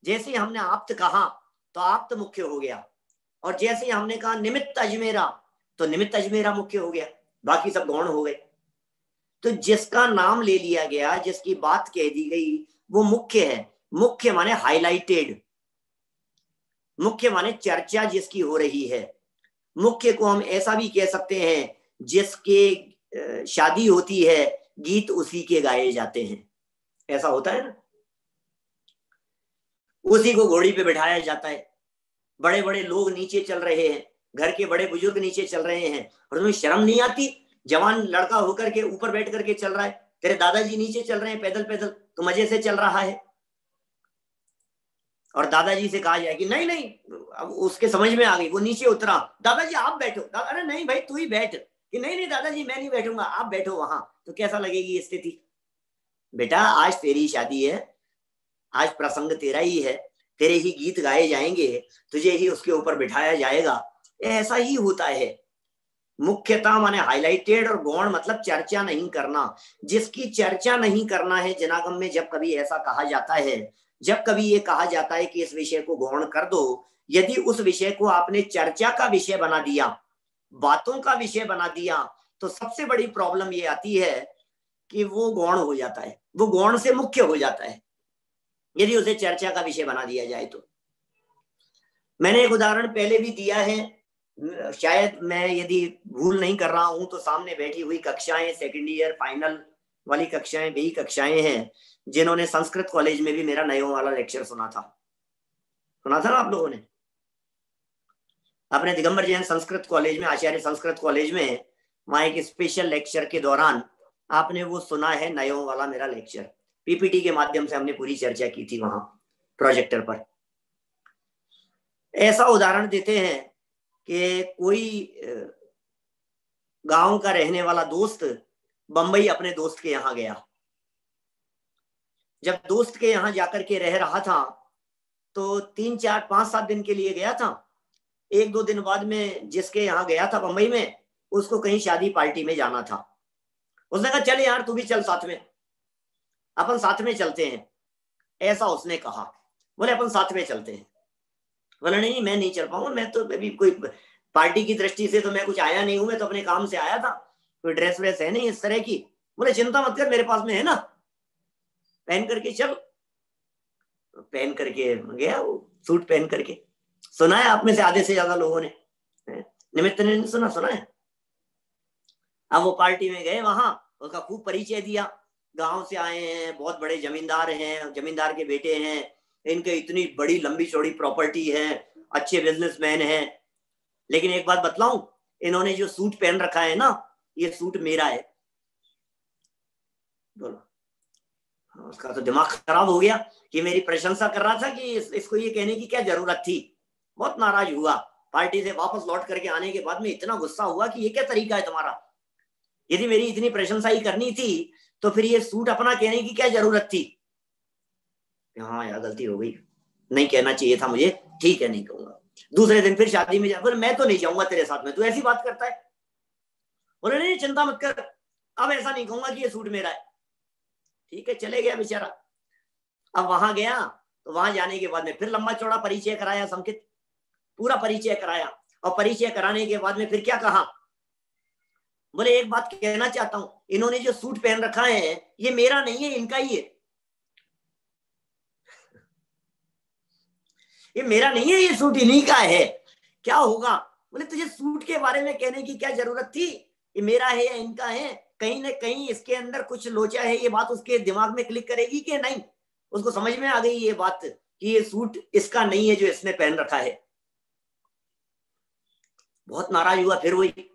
जैसे हमने आप्त कहा तो आप्त मुख्य हो गया, और जैसे हमने कहा निमित्त अजमेरा तो निमित्त अजमेरा मुख्य हो गया, बाकी सब गौण हो गए। तो जिसका नाम ले लिया गया, जिसकी बात कह दी गई वो मुख्य है। मुख्य माने हाईलाइटेड, मुख्य माने चर्चा जिसकी हो रही है। मुख्य को हम ऐसा भी कह सकते हैं, जिसके शादी होती है गीत उसी के गाए जाते हैं, ऐसा होता है ना, उसी को घोड़ी पे बिठाया जाता है। बड़े बड़े लोग नीचे चल रहे हैं, घर के बड़े बुजुर्ग नीचे चल रहे हैं, और तुम्हें शर्म नहीं आती? जवान लड़का होकर के ऊपर बैठ करके चल रहा है, तेरे दादाजी नीचे चल रहे हैं पैदल पैदल, तो मजे से चल रहा है। और दादाजी से कहा जाए कि नहीं नहीं, अब उसके समझ में आ गई, वो नीचे उतरा, दादाजी आप बैठो, अरे नहीं भाई तू ही बैठ, कि नहीं नहीं दादाजी मैं नहीं बैठूंगा, आप बैठो वहां, तो कैसा लगेगी स्थिति? बेटा आज तेरी शादी है, आज प्रसंग तेरा ही है, तेरे ही गीत गाए जाएंगे, तुझे ही उसके ऊपर बिठाया जाएगा, ऐसा ही होता है। मुख्यता माने हाईलाइटेड, और गौण मतलब चर्चा नहीं करना। जिसकी चर्चा नहीं करना है, जनागम में जब कभी ऐसा कहा जाता है, जब कभी ये कहा जाता है कि इस विषय को गौण कर दो, यदि उस विषय को आपने चर्चा का विषय बना दिया, बातों का विषय बना दिया, तो सबसे बड़ी प्रॉब्लम ये आती है कि वो गौण हो जाता है, वो गौण से मुख्य हो जाता है यदि उसे चर्चा का विषय बना दिया जाए तो। मैंने एक उदाहरण पहले भी दिया है, शायद मैं यदि भूल नहीं कर रहा हूं तो सामने बैठी हुई कक्षाएं, सेकंड ईयर फाइनल वाली कक्षाएं, वही कक्षाएं हैं जिन्होंने संस्कृत कॉलेज में भी मेरा नयों वाला लेक्चर सुना था ना आप लोगों ने? अपने दिगंबर जैन संस्कृत कॉलेज में, आचार्य संस्कृत कॉलेज में, वहां एक स्पेशल लेक्चर के दौरान आपने वो सुना है नयों वाला मेरा लेक्चर। पीपीटी के माध्यम से हमने पूरी चर्चा की थी वहां प्रोजेक्टर पर। ऐसा उदाहरण देते हैं कि कोई गांव का रहने वाला दोस्त बंबई अपने दोस्त के यहाँ गया। जब दोस्त के यहाँ जाकर के रह रहा था तो 3, 4, 5, 7 दिन के लिए गया था। 1-2 दिन बाद में जिसके यहाँ गया था बंबई में, उसको कहीं शादी पार्टी में जाना था। उसने कहा चल यार तू भी चल साथ में, अपन साथ में चलते हैं, ऐसा उसने कहा। बोले अपन साथ में चलते हैं। बोले नहीं मैं नहीं चल पाऊंगा, मैं तो अभी कोई पार्टी की दृष्टि से तो मैं कुछ आया नहीं हूं, मैं तो अपने काम से आया था, कोई ड्रेस व्रेस है नहीं इस तरह की। बोले चिंता मत कर, मेरे पास में है ना, पहन करके चल। पहन करके गया वो, सूट पहन करके। सुना है आप में से आधे से ज्यादा लोगों ने, निमित्त ने सुना है। अब वो पार्टी में गए, वहां उसका खूब परिचय दिया, गांव से आए हैं, बहुत बड़े जमींदार हैं, जमींदार के बेटे हैं, इनके इतनी बड़ी लंबी चौड़ी प्रॉपर्टी है, अच्छे बिजनेसमैन हैं। लेकिन एक बात बतलाऊं, इन्होंने जो सूट पहन रखा है ना, ये सूट मेरा है। बोलो। उसका तो दिमाग खराब हो गया कि मेरी प्रशंसा कर रहा था कि इसको ये कहने की क्या जरूरत थी। बहुत नाराज हुआ। पार्टी से वापस लौट करके आने के बाद में इतना गुस्सा हुआ कि ये क्या तरीका है तुम्हारा। यदि मेरी इतनी प्रशंसा ही करनी थी तो फिर ये सूट अपना कहने की क्या जरूरत थी। हाँ यार गलती हो गई, नहीं कहना चाहिए था मुझे, ठीक है नहीं कहूंगा। दूसरे दिन फिर शादी में जाकर मैं तो नहीं जाऊंगा तेरे साथ में, तू ऐसी बात करता है। बोले नहीं चिंता मत कर, अब ऐसा नहीं कहूंगा कि ये सूट मेरा है। ठीक है, चले गया बेचारा। अब वहां गया तो वहां जाने के बाद में फिर लंबा चौड़ा परिचय कराया, संकित पूरा परिचय कराया। और परिचय कराने के बाद में फिर क्या कहा, बोले एक बात कहना चाहता हूं, इन्होंने जो सूट पहन रखा है ये मेरा नहीं है, इनका ही है। ये मेरा नहीं है, ये सूट इन्हीं का है। क्या होगा? बोले तुझे सूट के बारे में कहने की क्या जरूरत थी, ये मेरा है या इनका है। कहीं ना कहीं इसके अंदर कुछ लोचा है, ये बात उसके दिमाग में क्लिक करेगी कि नहीं। उसको समझ में आ गई ये बात कि ये सूट इसका नहीं है जो इसने पहन रखा है। बहुत नाराज हुआ। फिर वही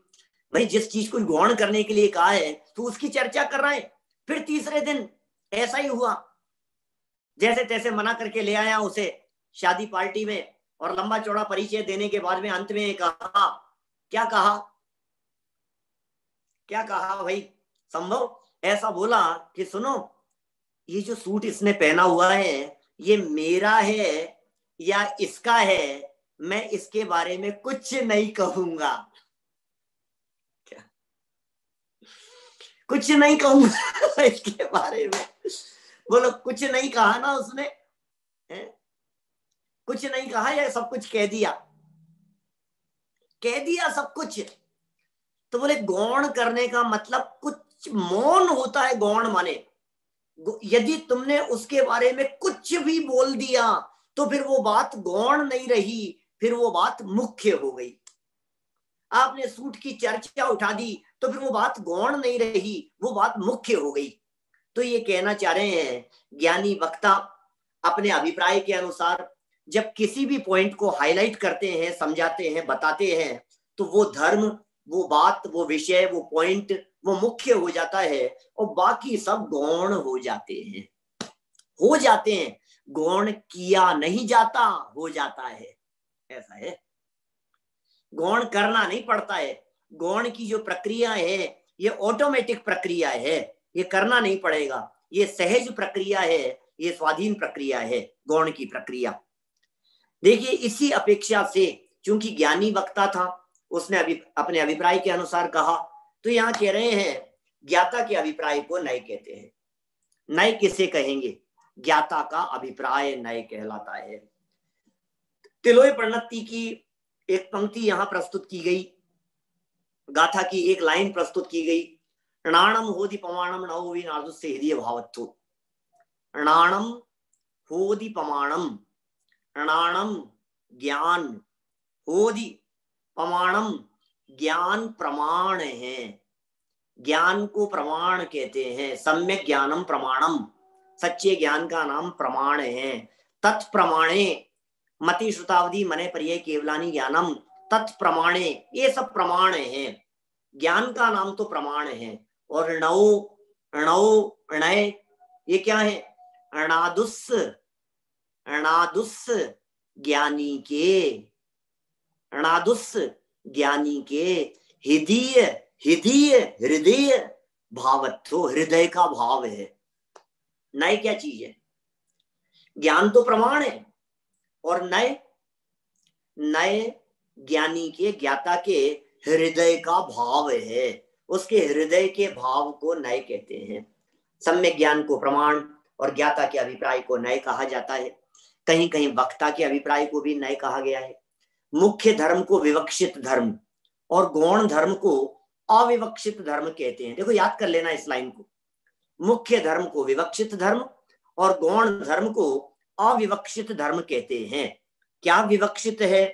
भाई, जिस चीज को गौण करने के लिए कहा है तो उसकी चर्चा कर रहा है। फिर तीसरे दिन ऐसा ही हुआ, जैसे तैसे मना करके ले आया उसे शादी पार्टी में। और लंबा चौड़ा परिचय देने के बाद में अंत में कहा, क्या कहा, क्या कहा भाई संभव? ऐसा बोला कि सुनो, ये जो सूट इसने पहना हुआ है ये मेरा है या इसका है, मैं इसके बारे में कुछ नहीं कहूंगा। क्या? कुछ नहीं कहूंगा इसके बारे में। बोलो कुछ नहीं कहा ना उसने, कुछ नहीं कहा या सब कुछ कह दिया? कह दिया सब कुछ। तो बोले गौण करने का मतलब कुछ मौन होता है। गौण माने यदि तुमने उसके बारे में कुछ भी बोल दिया तो फिर वो बात गौण नहीं रही, फिर वो बात मुख्य हो गई। आपने सूट की चर्चा उठा दी तो फिर वो बात गौण नहीं रही, वो बात मुख्य हो गई। तो ये कहना चाह रहे हैं ज्ञानी वक्ता अपने अभिप्राय के अनुसार जब किसी भी पॉइंट को हाईलाइट करते हैं, समझाते हैं, बताते हैं, तो वो धर्म, वो बात, वो विषय, वो पॉइंट वो मुख्य हो जाता है और बाकी सब गौण हो जाते हैं। हो जाते हैं, गौण किया नहीं जाता, हो जाता है। ऐसा है, गौण करना नहीं पड़ता है। गौण की जो प्रक्रिया है ये ऑटोमेटिक प्रक्रिया है, ये करना नहीं पड़ेगा, ये सहज प्रक्रिया है, ये स्वाधीन प्रक्रिया है गौण की प्रक्रिया। देखिए इसी अपेक्षा से चूंकि ज्ञानी वक्ता था, उसने अपने अभिप्राय के अनुसार कहा, तो यहाँ कह रहे हैं ज्ञाता के अभिप्राय को नय कहते हैं। नय किसे कहेंगे? ज्ञाता का अभिप्राय नय कहलाता है। तिलोय प्रणति की एक पंक्ति यहाँ प्रस्तुत की गई, गाथा की एक लाइन प्रस्तुत की गई। णाणम होदि पमाणम नवो विनार्दुस्य हृदय भावत्थु। णाणम होदि पमाणम, णाणम ज्ञान, होदि पमाणम ज्ञान प्रमाण है। ज्ञान को प्रमाण कहते हैं। सम्यक ज्ञानम प्रमाणम, सच्चे ज्ञान का नाम प्रमाण है। तत्प्रमाणे मति श्रुतावधि मने पर्याय केवलानी ज्ञानम, तत्प्रमाणे, ये सब प्रमाण है। ज्ञान का नाम तो प्रमाण है। और णौ, णौ, णय, ये क्या है? अणादुस, अणादुस ज्ञानी के, अणादुस ज्ञानी के। हृदय, हृदय, हृदय भावत्व, हृदय का भाव है। नय क्या चीज है? ज्ञान तो प्रमाण है और नय, नय ज्ञानी के, ज्ञाता के हृदय का भाव है। उसके हृदय के भाव को नय कहते हैं। सम्यक ज्ञान को प्रमाण और ज्ञाता के अभिप्राय को नय कहा जाता है। कहीं कहीं वक्ता के अभिप्राय को भी नय कहा गया है। मुख्य धर्म को विवक्षित धर्म और गौण धर्म को अविवक्षित धर्म कहते हैं। देखो याद कर लेना इस लाइन को। मुख्य धर्म को विवक्षित धर्म और गौण धर्म को अविवक्षित धर्म कहते हैं। क्या विवक्षित है,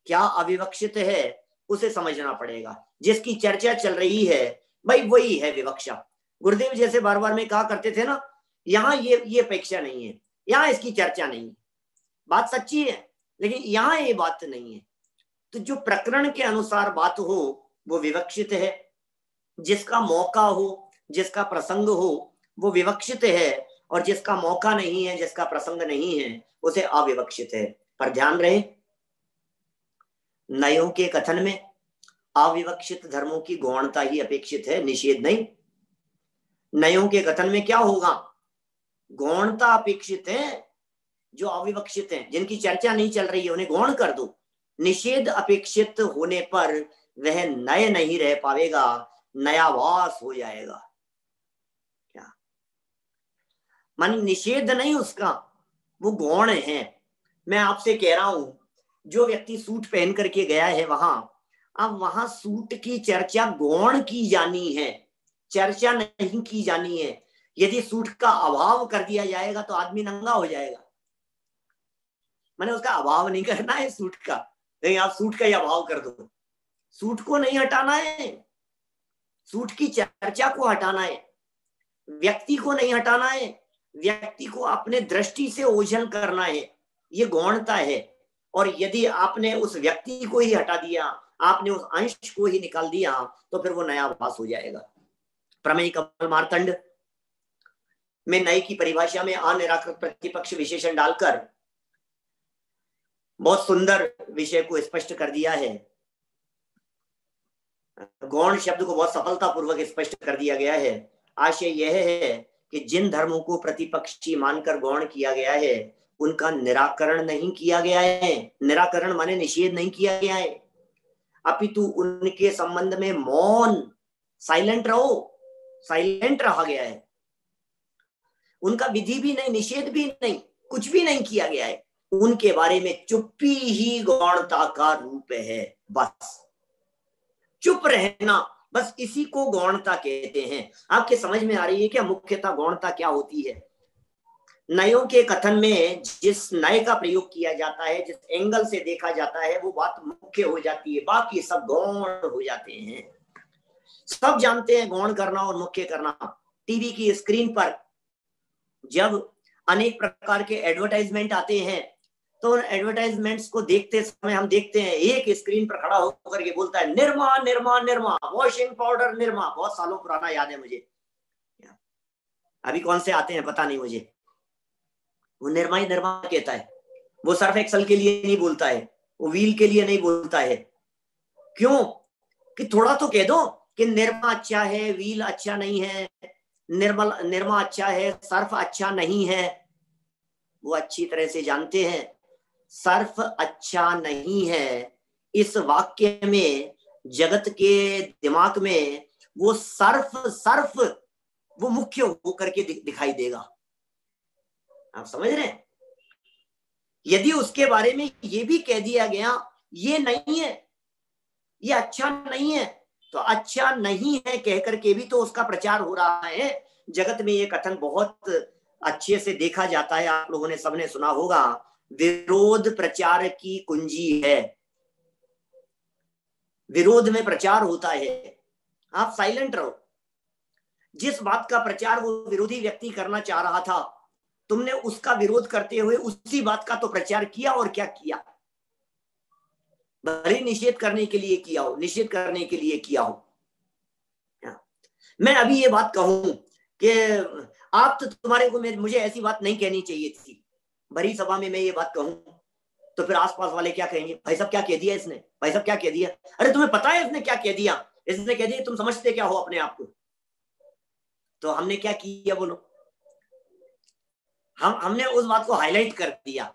क्या अविवक्षित है, उसे समझना पड़ेगा। जिसकी चर्चा चल रही है भाई वही है विवक्षा। गुरुदेव जैसे बार बार में कहा करते थे ना, यहाँ ये अपेक्षा नहीं है, यहाँ इसकी चर्चा नहीं है। बात सच्ची है लेकिन यहाँ ये बात नहीं है। तो जो प्रकरण के अनुसार बात हो वो विवक्षित है। जिसका मौका हो, जिसका प्रसंग हो वो विवक्षित है, और जिसका मौका नहीं है, जिसका प्रसंग नहीं है, उसे अविवक्षित है। पर ध्यान रहे, नयों के कथन में अविवक्षित धर्मों की गौणता ही अपेक्षित है, निषेध नहीं। नयों के कथन में क्या होगा? गौणता अपेक्षित है। जो अविवक्षित हैं, जिनकी चर्चा नहीं चल रही है, उन्हें गौण कर दो। निषेध अपेक्षित होने पर वह नय नहीं रह पाएगा, नयावास हो जाएगा। क्या मान? निषेध नहीं उसका, वो गौण है। मैं आपसे कह रहा हूं, जो व्यक्ति सूट पहन करके गया है वहां, अब वहां सूट की चर्चा गौण की जानी है, चर्चा नहीं की जानी है। यदि सूट का अभाव कर दिया जाएगा तो आदमी नंगा हो जाएगा। मैंने उसका अभाव नहीं करना है सूट का, लेकिन आप सूट का ही अभाव कर दो। सूट को नहीं हटाना है, सूट की चर्चा को हटाना है, व्यक्ति को नहीं हटाना है, व्यक्ति को अपने दृष्टि से ओझल करना है। ये गौणता है। और यदि आपने उस व्यक्ति को ही हटा दिया, आपने उस अंश को ही निकाल दिया, तो फिर वो नया भास हो जाएगा। प्रमेय कमल मार्तंड में नए की परिभाषा में अनिराकृत प्रतिपक्ष विशेषण डालकर बहुत सुंदर विषय को स्पष्ट कर दिया है। गौण शब्द को बहुत सफलतापूर्वक स्पष्ट कर दिया गया है। आशय यह है कि जिन धर्मों को प्रतिपक्षी मानकर गौण किया गया है, उनका निराकरण नहीं किया गया है। निराकरण माने निषेध नहीं किया गया है, अपितु उनके संबंध में मौन, साइलेंट रहो, साइलेंट रहा गया है। उनका विधि भी नहीं, निषेध भी नहीं, कुछ भी नहीं किया गया है। उनके बारे में चुप्पी ही गौणता का रूप है। बस चुप रहना, बस इसी को गौणता कहते हैं। आपके समझ में आ रही है क्या मुख्यतः गौणता क्या होती है? नयों के कथन में जिस नय का प्रयोग किया जाता है, जिस एंगल से देखा जाता है, वो बात मुख्य हो जाती है, बाकी सब गौण हो जाते हैं। सब जानते हैं गौण करना और मुख्य करना। टीवी की स्क्रीन पर जब अनेक प्रकार के एडवर्टाइजमेंट आते हैं, तो उन एडवर्टाइजमेंट्स को देखते समय हम देखते हैं एक स्क्रीन पर खड़ा होकर के बोलता है निरमा निरमा निरमा, वॉशिंग पाउडर निरमा। बहुत सालों पुराना याद है मुझे, अभी कौन से आते हैं पता नहीं मुझे। वो निरमा ही निरमा कहता है। वो सर्फ एक्सल के लिए नहीं बोलता है, वो व्हील के लिए नहीं बोलता है। क्यों? कि थोड़ा तो कह दो कि निरमा अच्छा है, व्हील अच्छा नहीं है, निरमा अच्छा है, सर्फ अच्छा नहीं है। वो अच्छी तरह से जानते हैं सर्फ अच्छा नहीं है। इस वाक्य में जगत के दिमाग में वो सर्फ वो मुख्य होकर के दिखाई देगा। आप समझ रहे हैं? यदि उसके बारे में ये भी कह दिया गया ये नहीं है, ये अच्छा नहीं है, तो अच्छा नहीं है कहकर के भी तो उसका प्रचार हो रहा है। जगत में ये कथन बहुत अच्छे से देखा जाता है, आप लोगों ने सबने सुना होगा, विरोध प्रचार की कुंजी है। विरोध में प्रचार होता है। आप साइलेंट रहो। जिस बात का प्रचार वो विरोधी व्यक्ति करना चाह रहा था, तुमने उसका विरोध करते हुए उसी बात का तो प्रचार किया। और क्या किया? भले निषेध करने के लिए किया हो, निषेध करने के लिए किया हो। मैं अभी ये बात कहूं कि आप तो तुम्हारे को मुझे ऐसी बात नहीं कहनी चाहिए थी, भरी सभा में मैं ये बात कहूं तो फिर आसपास वाले क्या कहेंगे? भाई साहब क्या कह दिया इसने, भाई साहब क्या कह दिया। अरे तुम्हें पता है इसने क्या कह दिया? इसने कह दिया तुम समझते क्या हो अपने आप को। तो हमने क्या किया बोलो? हमने उस बात को हाईलाइट कर दिया।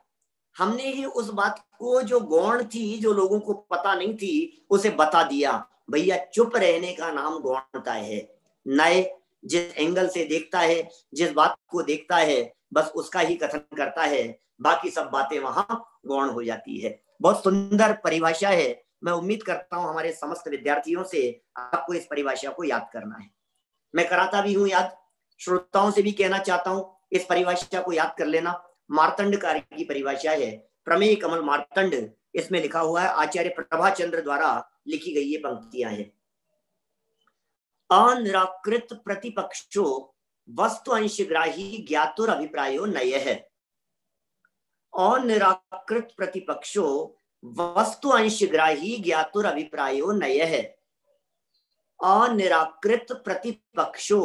हमने ही उस बात को जो गौण थी, जो लोगों को पता नहीं थी, उसे बता दिया। भैया चुप रहने का नाम गौणता है। नए जिस एंगल से देखता है, जिस बात को देखता है, बस उसका ही कथन करता है, बाकी सब बातें वहां गौण हो जाती है। बहुत सुंदर परिभाषा है। मैं उम्मीद करता हूं हमारे समस्त विद्यार्थियों से आपको इस परिभाषा को याद करना है। मैं कराता भी हूं याद, श्रोताओं से भी कहना चाहता हूं इस परिभाषा को याद कर लेना। मार्तंड कार्य की परिभाषा है, प्रमेय कमल मार्तंड। इसमें लिखा हुआ है, आचार्य प्रभाचंद्र द्वारा लिखी गई ये पंक्तियां हैं। अनिराकृत प्रतिपक्षो वस्तु अंशग्राही ज्ञातुर अभिप्रायो नयः। अनिराकृत प्रतिपक्षो वस्तु अंशग्राही ज्ञातुर अभिप्रायो नयः। अनिराकृत प्रतिपक्षो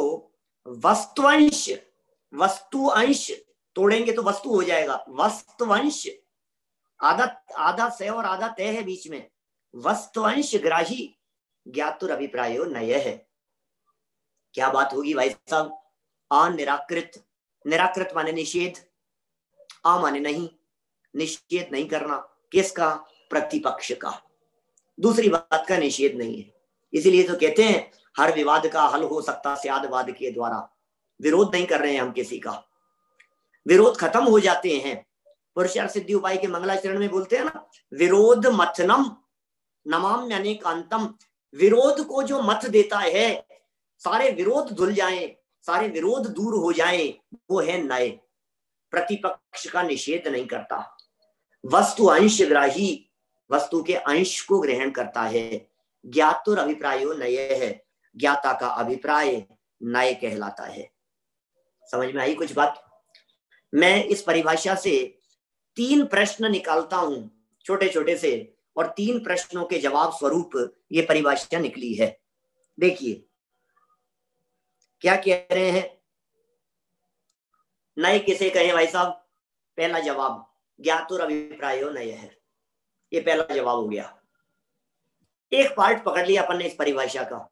वस्तुअंश, वस्तु अंश तोड़ेंगे तो वस्तु हो जाएगा, वस्तुअंश, आधा आधा से और आधा तय है बीच में, वस्तुअंश ग्राही ज्ञातुर अभिप्रायो नय है। क्या बात होगी भाई साहब? अनिराकृत, निराकृत माने निषेध, आ माने नहीं, निषेध नहीं करना, किसका? प्रतिपक्ष का, दूसरी बात का निषेध नहीं है। इसीलिए तो कहते हैं हर विवाद का हल हो सकता स्यादवाद के द्वारा। विरोध नहीं कर रहे हैं हम किसी का, विरोध खत्म हो जाते हैं। पुरुषार्थ सिद्धि उपाय के मंगलाचरण में बोलते हैं ना, विरोध मथनम नमाम्य अनेकांतम, विरोध को जो मथ देता है, सारे विरोध धुल जाएं, सारे विरोध दूर हो जाएं, वो है नय। प्रतिपक्ष का निषेध नहीं करता। वस्तु अंश ग्राही, वस्तु के अंश को ग्रहण करता है। ज्ञातुर अभिप्रायो नय है, ज्ञाता का अभिप्राय नय कहलाता है। समझ में आई कुछ बात? मैं इस परिभाषा से 3 प्रश्न निकालता हूं छोटे छोटे से, और 3 प्रश्नों के जवाब स्वरूप ये परिभाषा निकली है। देखिए क्या कह रहे हैं, नय किसे कहें भाई साहब? पहला जवाब ज्ञातुर अभिप्रायो नय है, ये पहला जवाब हो गया। एक पार्ट पकड़ लिया अपन ने इस परिभाषा का,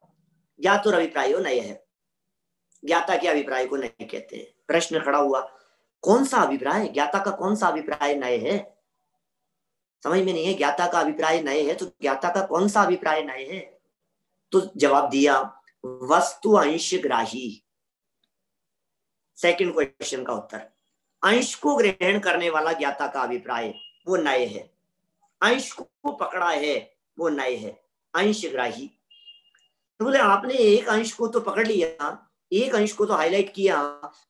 ज्ञातुर अभिप्रायो नय है, ज्ञाता के अभिप्राय को नय कहते हैं। प्रश्न खड़ा हुआ, कौन सा अभिप्राय? ज्ञाता का कौन सा अभिप्राय नय है? समझ में नहीं है। ज्ञाता का अभिप्राय नय है तो ज्ञाता का कौन सा अभिप्राय नय है? तो जवाब दिया वस्तु अंश ग्राही। सेकंड क्वेश्चन का उत्तर, अंश को ग्रहण करने वाला ज्ञाता का अभिप्राय वो नय है, अंश को पकड़ा है वो नय है, अंश ग्राही। तो बोले आपने एक अंश को तो पकड़ लिया, एक अंश को तो हाईलाइट किया,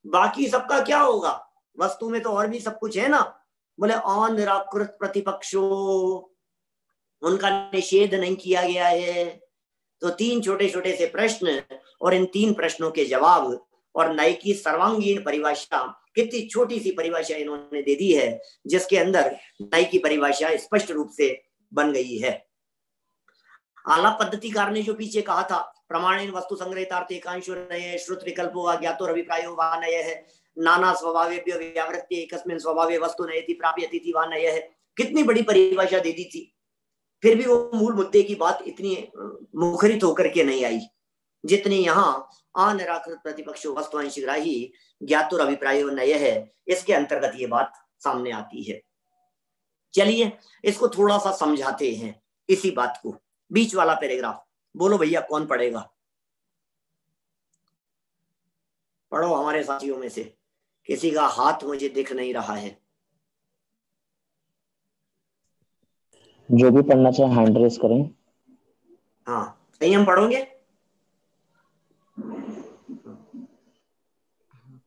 बाकी सबका क्या होगा? वस्तु में तो और भी सब कुछ है ना। बोले अनिराकृत प्रतिपक्षो, उनका निषेध नहीं किया गया है। तो 3 छोटे छोटे से प्रश्न और इन 3 प्रश्नों के जवाब और नय की सर्वांगीण परिभाषा, कितनी छोटी सी परिभाषा इन्होंने दे दी है, जिसके अंदर नय की परिभाषा स्पष्ट रूप से बन गई है। आलाप पद्धतिकार ने जो पीछे कहा था, प्रमाणेन वस्तु संग्रहितार्थ एकांशो नय, श्रुत विकल्पो वा ज्ञातो अभिप्रायो वा नय है, नाना स्वभावेभ्यो व्यावृत्य एकस्मिन् स्वभावे वस्तु नयति प्राप्यति वा नय है। कितनी बड़ी परिभाषा दे दी थी, फिर भी वो मूल मुद्दे की बात इतनी मुखरित होकर के नहीं आई जितनी यहाँ अनिराकृत प्रतिपक्षो वस्तु अंश ग्राही ज्ञातुर अभिप्रायो नय है, इसके अंतर्गत ये बात सामने आती है। चलिए इसको थोड़ा सा समझाते हैं, इसी बात को। बीच वाला पैराग्राफ बोलो भैया, कौन पढ़ेगा? पढ़ो हमारे साथियों में से, किसी का हाथ मुझे दिख नहीं रहा है। जो भी पढ़ना चाहे हैंड रेस करें। हाँ सही, हम पढ़ोगे?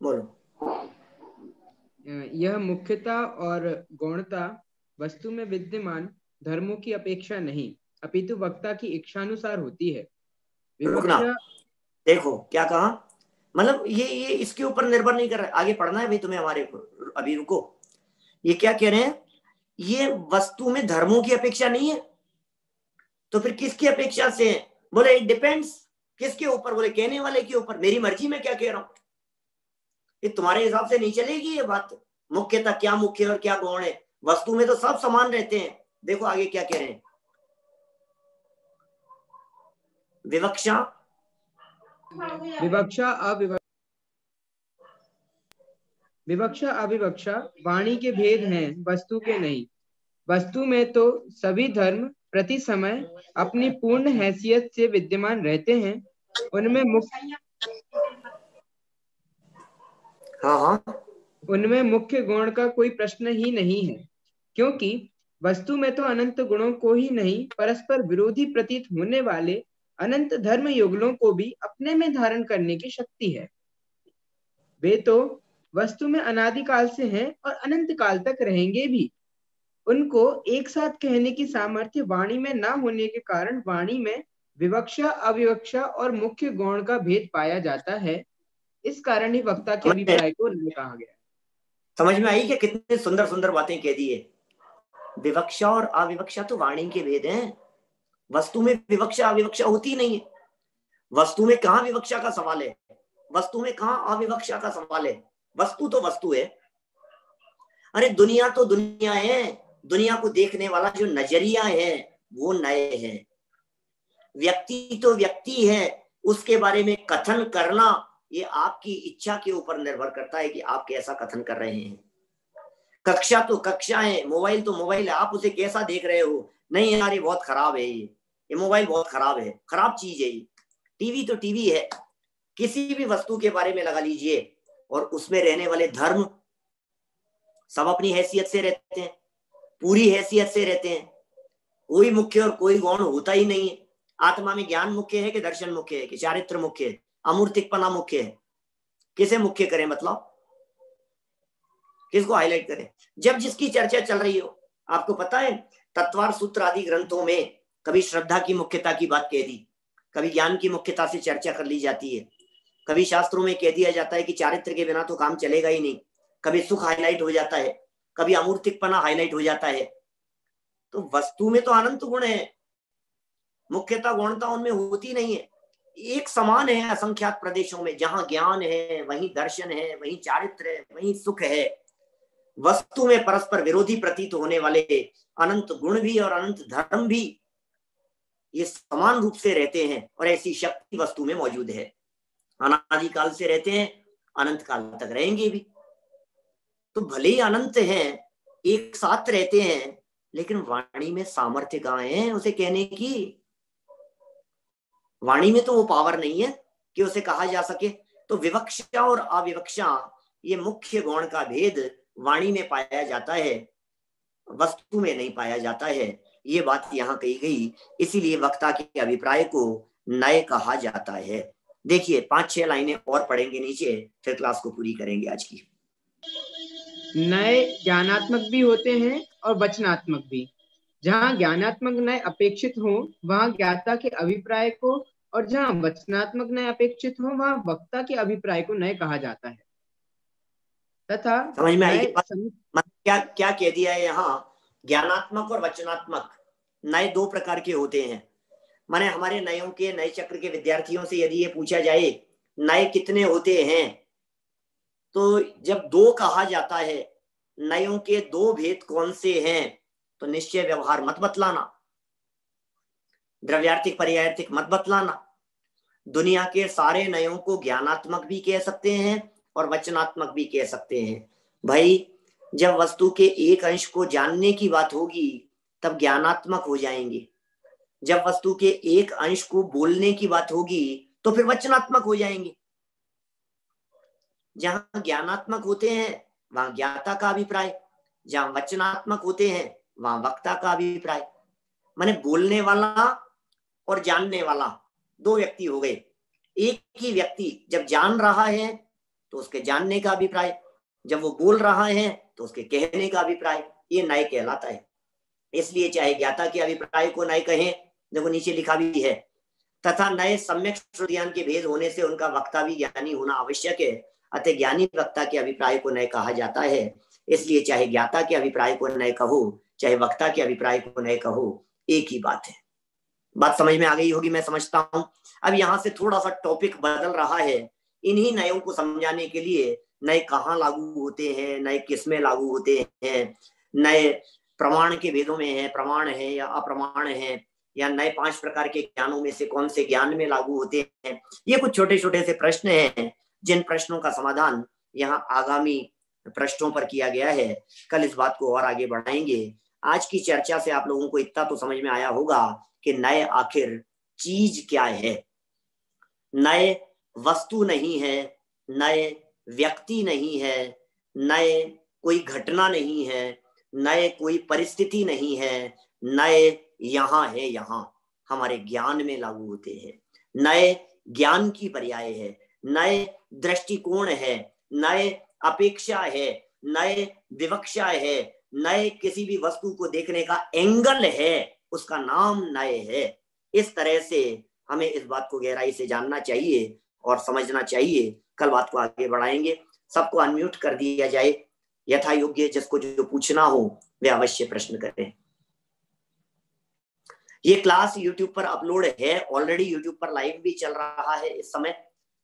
बोलो। यह मुख्यता और गौणता वस्तु में विद्यमान धर्मों की अपेक्षा नहीं, अपितु वक्ता की इच्छानुसार होती है। रुकना, देखो क्या कहा, मतलब ये इसके ऊपर निर्भर नहीं कर रहा है। आगे पढ़ना है भाई तुम्हें हमारे को, अभी रुको। ये क्या कह रहे हैं, ये वस्तु में धर्मों की अपेक्षा नहीं है, तो फिर किसकी अपेक्षा से है? बोले इट डिपेंड्स। किसके ऊपर? बोले कहने वाले के ऊपर। मेरी मर्जी में क्या कह रहा हूं, ये तुम्हारे हिसाब से नहीं चलेगी ये बात। मुख्यता क्या मुख्य और क्या गौण है? वस्तु में तो सब समान रहते हैं। देखो आगे क्या कह रहे हैं, विवक्षा, विवक्षा अविवक्षा वाणी के भेद हैं, वस्तु के नहीं। वस्तु में तो सभी धर्म प्रति समय अपनी पूर्ण हैसियत से विद्यमान रहते हैं। उनमें मुख्य गुण का कोई प्रश्न ही नहीं है, क्योंकि वस्तु में तो अनंत गुणों को ही नहीं, परस्पर विरोधी प्रतीत होने वाले अनंत धर्म युगलों को भी अपने में धारण करने की शक्ति है। वे तो वस्तु में अनादिकाल से हैं और अनंत काल तक रहेंगे भी। उनको एक साथ कहने की सामर्थ्य वाणी में ना होने के कारण वाणी में विवक्षा, अविवक्षा और मुख्य गौण का भेद पाया जाता है। इस कारण ही वक्ता के अभिप्राय को नहीं कहा गया। समझ में आई क्या? कितने सुंदर सुंदर बातें कह दी है। विवक्षा और अविवक्षा तो वाणी के भेद हैं, वस्तु में विवक्षा अविवक्षा होती नहीं है। वस्तु में कहाँ विवक्षा का सवाल है, वस्तु में कहाँ अविवक्षा का सवाल है? वस्तु तो वस्तु है। अरे दुनिया तो दुनिया है, दुनिया को देखने वाला जो नजरिया है वो नए है। व्यक्ति तो व्यक्ति है, उसके बारे में कथन करना ये आपकी इच्छा के ऊपर निर्भर करता है कि आप कैसा कथन कर रहे हैं। कक्षा तो कक्षा है, मोबाइल तो मोबाइल है, आप उसे कैसा देख रहे हो? नहीं यार ये बहुत खराब है, ये मोबाइल बहुत खराब है, खराब चीज है ये। टीवी तो टीवी है। किसी भी वस्तु के बारे में लगा लीजिए और उसमें रहने वाले धर्म सब अपनी हैसियत से रहते हैं, पूरी हैसियत से रहते हैं। कोई मुख्य और कोई गौण होता ही नहीं है। आत्मा में ज्ञान मुख्य है कि दर्शन मुख्य है कि चारित्र मुख्य है, अमूर्तिकपना मुख्य है? किसे मुख्य करें? मतलब किसको हाईलाइट करें? जब जिसकी चर्चा चल रही हो। आपको पता है तत्वार सूत्र आदि ग्रंथों में कभी श्रद्धा की मुख्यता की बात कह दी, कभी ज्ञान की मुख्यता से चर्चा कर ली जाती है, कभी शास्त्रों में कह दिया जाता है कि चारित्र के बिना तो काम चलेगा ही नहीं, कभी सुख हाईलाइट हो जाता है, कभी अमूर्तिकपना हाईलाइट हो जाता है। तो वस्तु में तो अनंत गुण है, मुख्यता गौणता उनमें होती नहीं है। एक समान है असंख्यात प्रदेशों में। जहां ज्ञान है वहीं दर्शन है, वहीं चारित्र है, वहीं सुख है। वस्तु में परस्पर विरोधी प्रतीत होने वाले अनंत गुण भी और अनंत धर्म भी ये समान रूप से रहते हैं और ऐसी शक्ति वस्तु में मौजूद है। अनादिकाल से रहते हैं, अनंत काल तक रहेंगे भी। तो भले ही अनंत हैं, एक साथ रहते हैं, लेकिन वाणी में सामर्थ्य कहाँ है उसे कहने की? वाणी में तो वो पावर नहीं है कि उसे कहा जा सके। तो विवक्षा और अविवक्षा ये मुख्य गौण का भेद वाणी में पाया जाता है, वस्तु में नहीं पाया जाता है। ये बात यहाँ कही गई, इसीलिए वक्ता के अभिप्राय को नए कहा जाता है। देखिए 5-6 लाइनें और पढ़ेंगे नीचे, फिर क्लास को पूरी करेंगे आज की। नए ज्ञानात्मक भी होते हैं और वचनात्मक भी। जहाँ ज्ञानात्मक नए अपेक्षित हो वहाँ ज्ञाता के अभिप्राय को, और जहाँ वचनात्मक नए अपेक्षित हो वहाँ वक्ता के अभिप्राय को नए कहा जाता है। तथा समझ में आई बात? क्या क्या कह दिया है यहाँ? ज्ञानात्मक और वचनात्मक नए दो प्रकार के होते हैं। माने हमारे नयों के, नए चक्र के विद्यार्थियों से यदि ये पूछा जाए नए कितने होते हैं, तो जब 2 कहा जाता है, नयों के 2 भेद कौन से हैं, तो निश्चय व्यवहार मत बतलाना, द्रव्यार्थिक पर्यायार्थिक मत बतलाना। दुनिया के सारे नयों को ज्ञानात्मक भी कह सकते हैं और वचनात्मक भी कह सकते हैं। भाई जब वस्तु के एक अंश को जानने की बात होगी तब ज्ञानात्मक हो जाएंगे, जब वस्तु के एक अंश को बोलने की बात होगी तो फिर वचनात्मक हो जाएंगे। जहां ज्ञानात्मक होते हैं वहां ज्ञाता का अभिप्राय, जहां वचनात्मक होते हैं वहां वक्ता का अभिप्राय। माने बोलने वाला और जानने वाला 2 व्यक्ति हो गए। एक ही व्यक्ति जब जान रहा है तो उसके जानने का अभिप्राय, जब वो बोल रहा है तो उसके कहने का अभिप्राय, ये नय कहलाता है। इसलिए चाहे ज्ञाता के अभिप्राय को नय कहें, देखो नीचे लिखा भी है, तथा नए सम्यक श्रुति ज्ञान के भेद होने से उनका वक्ता भी ज्ञानी होना आवश्यक है। अतः ज्ञानी वक्ता के अभिप्राय को नय कहा जाता है। इसलिए चाहे ज्ञाता के अभिप्राय को नय कहो, चाहे वक्ता के अभिप्राय को नय कहो, एक ही बात है। बात समझ में आ गई होगी, मैं समझता हूं। अब यहाँ से थोड़ा सा टॉपिक बदल रहा है। इन्हीं नयों को समझाने के लिए नए कहाँ लागू होते हैं, नए किस में लागू होते हैं, नए प्रमाण के भेदों में है, प्रमाण है या अप्रमाण है, या नए 5 प्रकार के ज्ञानों में से कौन से ज्ञान में लागू होते हैं। ये कुछ छोटे छोटे से प्रश्न हैं, जिन प्रश्नों का समाधान यहाँ आगामी पृष्ठों पर किया गया है। कल इस बात को और आगे बढ़ाएंगे। आज की चर्चा से आप लोगों को इतना तो समझ में आया होगा कि नए आखिर चीज क्या है। नए वस्तु नहीं है, नए व्यक्ति नहीं है, नए कोई घटना नहीं है, नए कोई परिस्थिति नहीं है, नए यहाँ है, यहाँ हमारे ज्ञान में लागू होते हैं। नए ज्ञान की पर्याय है, नए दृष्टिकोण है, नए अपेक्षा है, नए विवक्षा है, नए किसी भी वस्तु को देखने का एंगल है, उसका नाम नए है। इस तरह से हमें इस बात को गहराई से जानना चाहिए और समझना चाहिए। कल बात को आगे बढ़ाएंगे। सबको अनम्यूट कर दिया जाए, यथा योग्य जिसको जो पूछना हो वे अवश्य प्रश्न करें। ये क्लास YouTube पर अपलोड है, ऑलरेडी YouTube पर लाइव भी चल रहा है इस समय।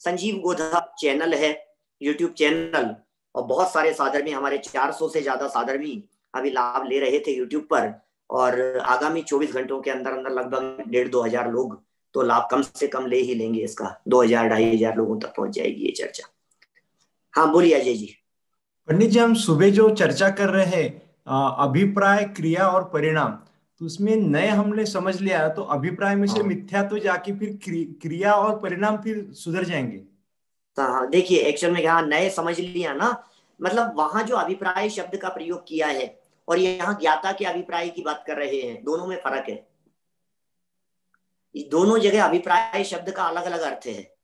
संजीव गोधा चैनल है, यूट्यूब चैनल, और बहुत सारे साधर्मी, हमारे 400 से ज्यादा साधर्मी अभी लाभ ले रहे थे यूट्यूब पर, और आगामी 24 घंटों के अंदर अंदर लगभग 1,500-2 हजार लोग तो लाभ कम से कम ले ही लेंगे इसका। 2,000-2,500 लोगों तक पहुंच जाएगी ये चर्चा। हाँ बोलिए अजय जी। पंडित जी, हम सुबह जो चर्चा कर रहे हैं अभिप्राय, क्रिया और परिणाम, तो उसमें नए हमने समझ लिया, तो अभिप्राय में से मिथ्या तो जाके फिर क्रिया और परिणाम फिर सुधर जाएंगे। हाँ देखिए, एक्चुअल में यहाँ नए समझ लिया ना, मतलब वहां जो अभिप्राय शब्द का प्रयोग किया है और यहाँ ज्ञाता के अभिप्राय की बात कर रहे हैं, दोनों में फर्क है। दोनों जगह अभिप्राय शब्द का अलग अलग अर्थ है।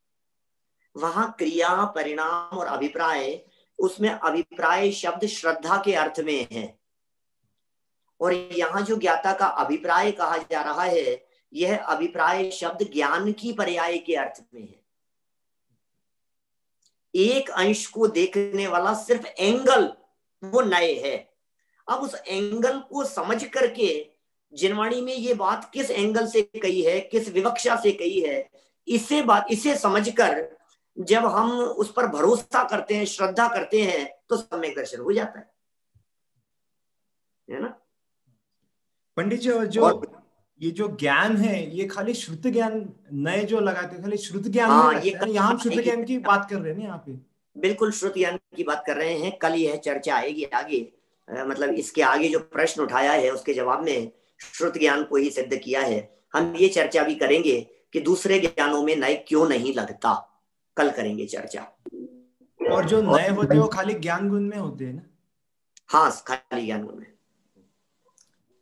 वहां क्रिया, परिणाम और अभिप्राय, उसमें अभिप्राय शब्द श्रद्धा के अर्थ में है, और यहाँ जो ज्ञाता का अभिप्राय कहा जा रहा है, यह अभिप्राय शब्द ज्ञान की पर्याय के अर्थ में है। एक अंश को देखने वाला सिर्फ एंगल वो नए है। अब उस एंगल को समझ करके जिनवाणी में ये बात किस एंगल से कही है, किस विवक्षा से कही है, इसे समझकर जब हम उस पर भरोसा करते हैं, श्रद्धा करते हैं, तो सम्यक दर्शन हो जाता है ना। पंडित जी, जो ये जो ज्ञान है, ये खाली श्रुत ज्ञान, नए जो लगाते हैं खाली श्रुत ज्ञान में लगता है। यहाँ हम श्रुत ज्ञान की बात कर रहे हैं यहाँ पे। बिल्कुल श्रुत ज्ञान की बात कर रहे हैं। कल यह चर्चा आएगी आगे, मतलब इसके आगे जो प्रश्न उठाया है उसके जवाब में श्रुत ज्ञान को ही सिद्ध किया है। हम ये चर्चा भी करेंगे कि दूसरे ज्ञानों में नए क्यों नहीं लगता, कल करेंगे चर्चा। और जो नए होते हैं वो खाली ज्ञान गुण में होते हैं ना? हाँ, खाली ज्ञान गुण में,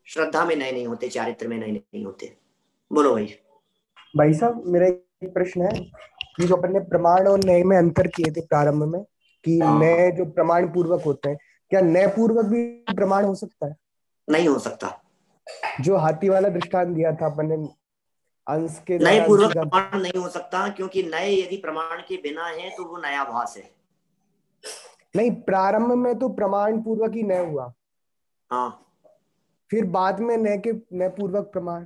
श्रद्धा में नए नहीं होते, चारित्र में नए नहीं होते। बोलो भाई साहब, मेरा एक प्रश्न है कि जो अपन ने प्रमाण और नए में अंतर किए थे प्रारंभ में, कि नए जो प्रमाण पूर्वक होते हैं, क्या नए पूर्वक भी प्रमाण हो सकता है? नहीं हो सकता। जो हाथी वाला दृष्टांत दिया था अपन ने, अंश के नए पूर्वक प्रमाण नहीं हो सकता, क्योंकि नए यदि प्रमाण के बिना है तो वो नया भास है। नहीं, प्रारंभ में तो प्रमाण पूर्वक ही नए हुआ। हाँ, फिर बाद में नए पूर्वक प्रमाण।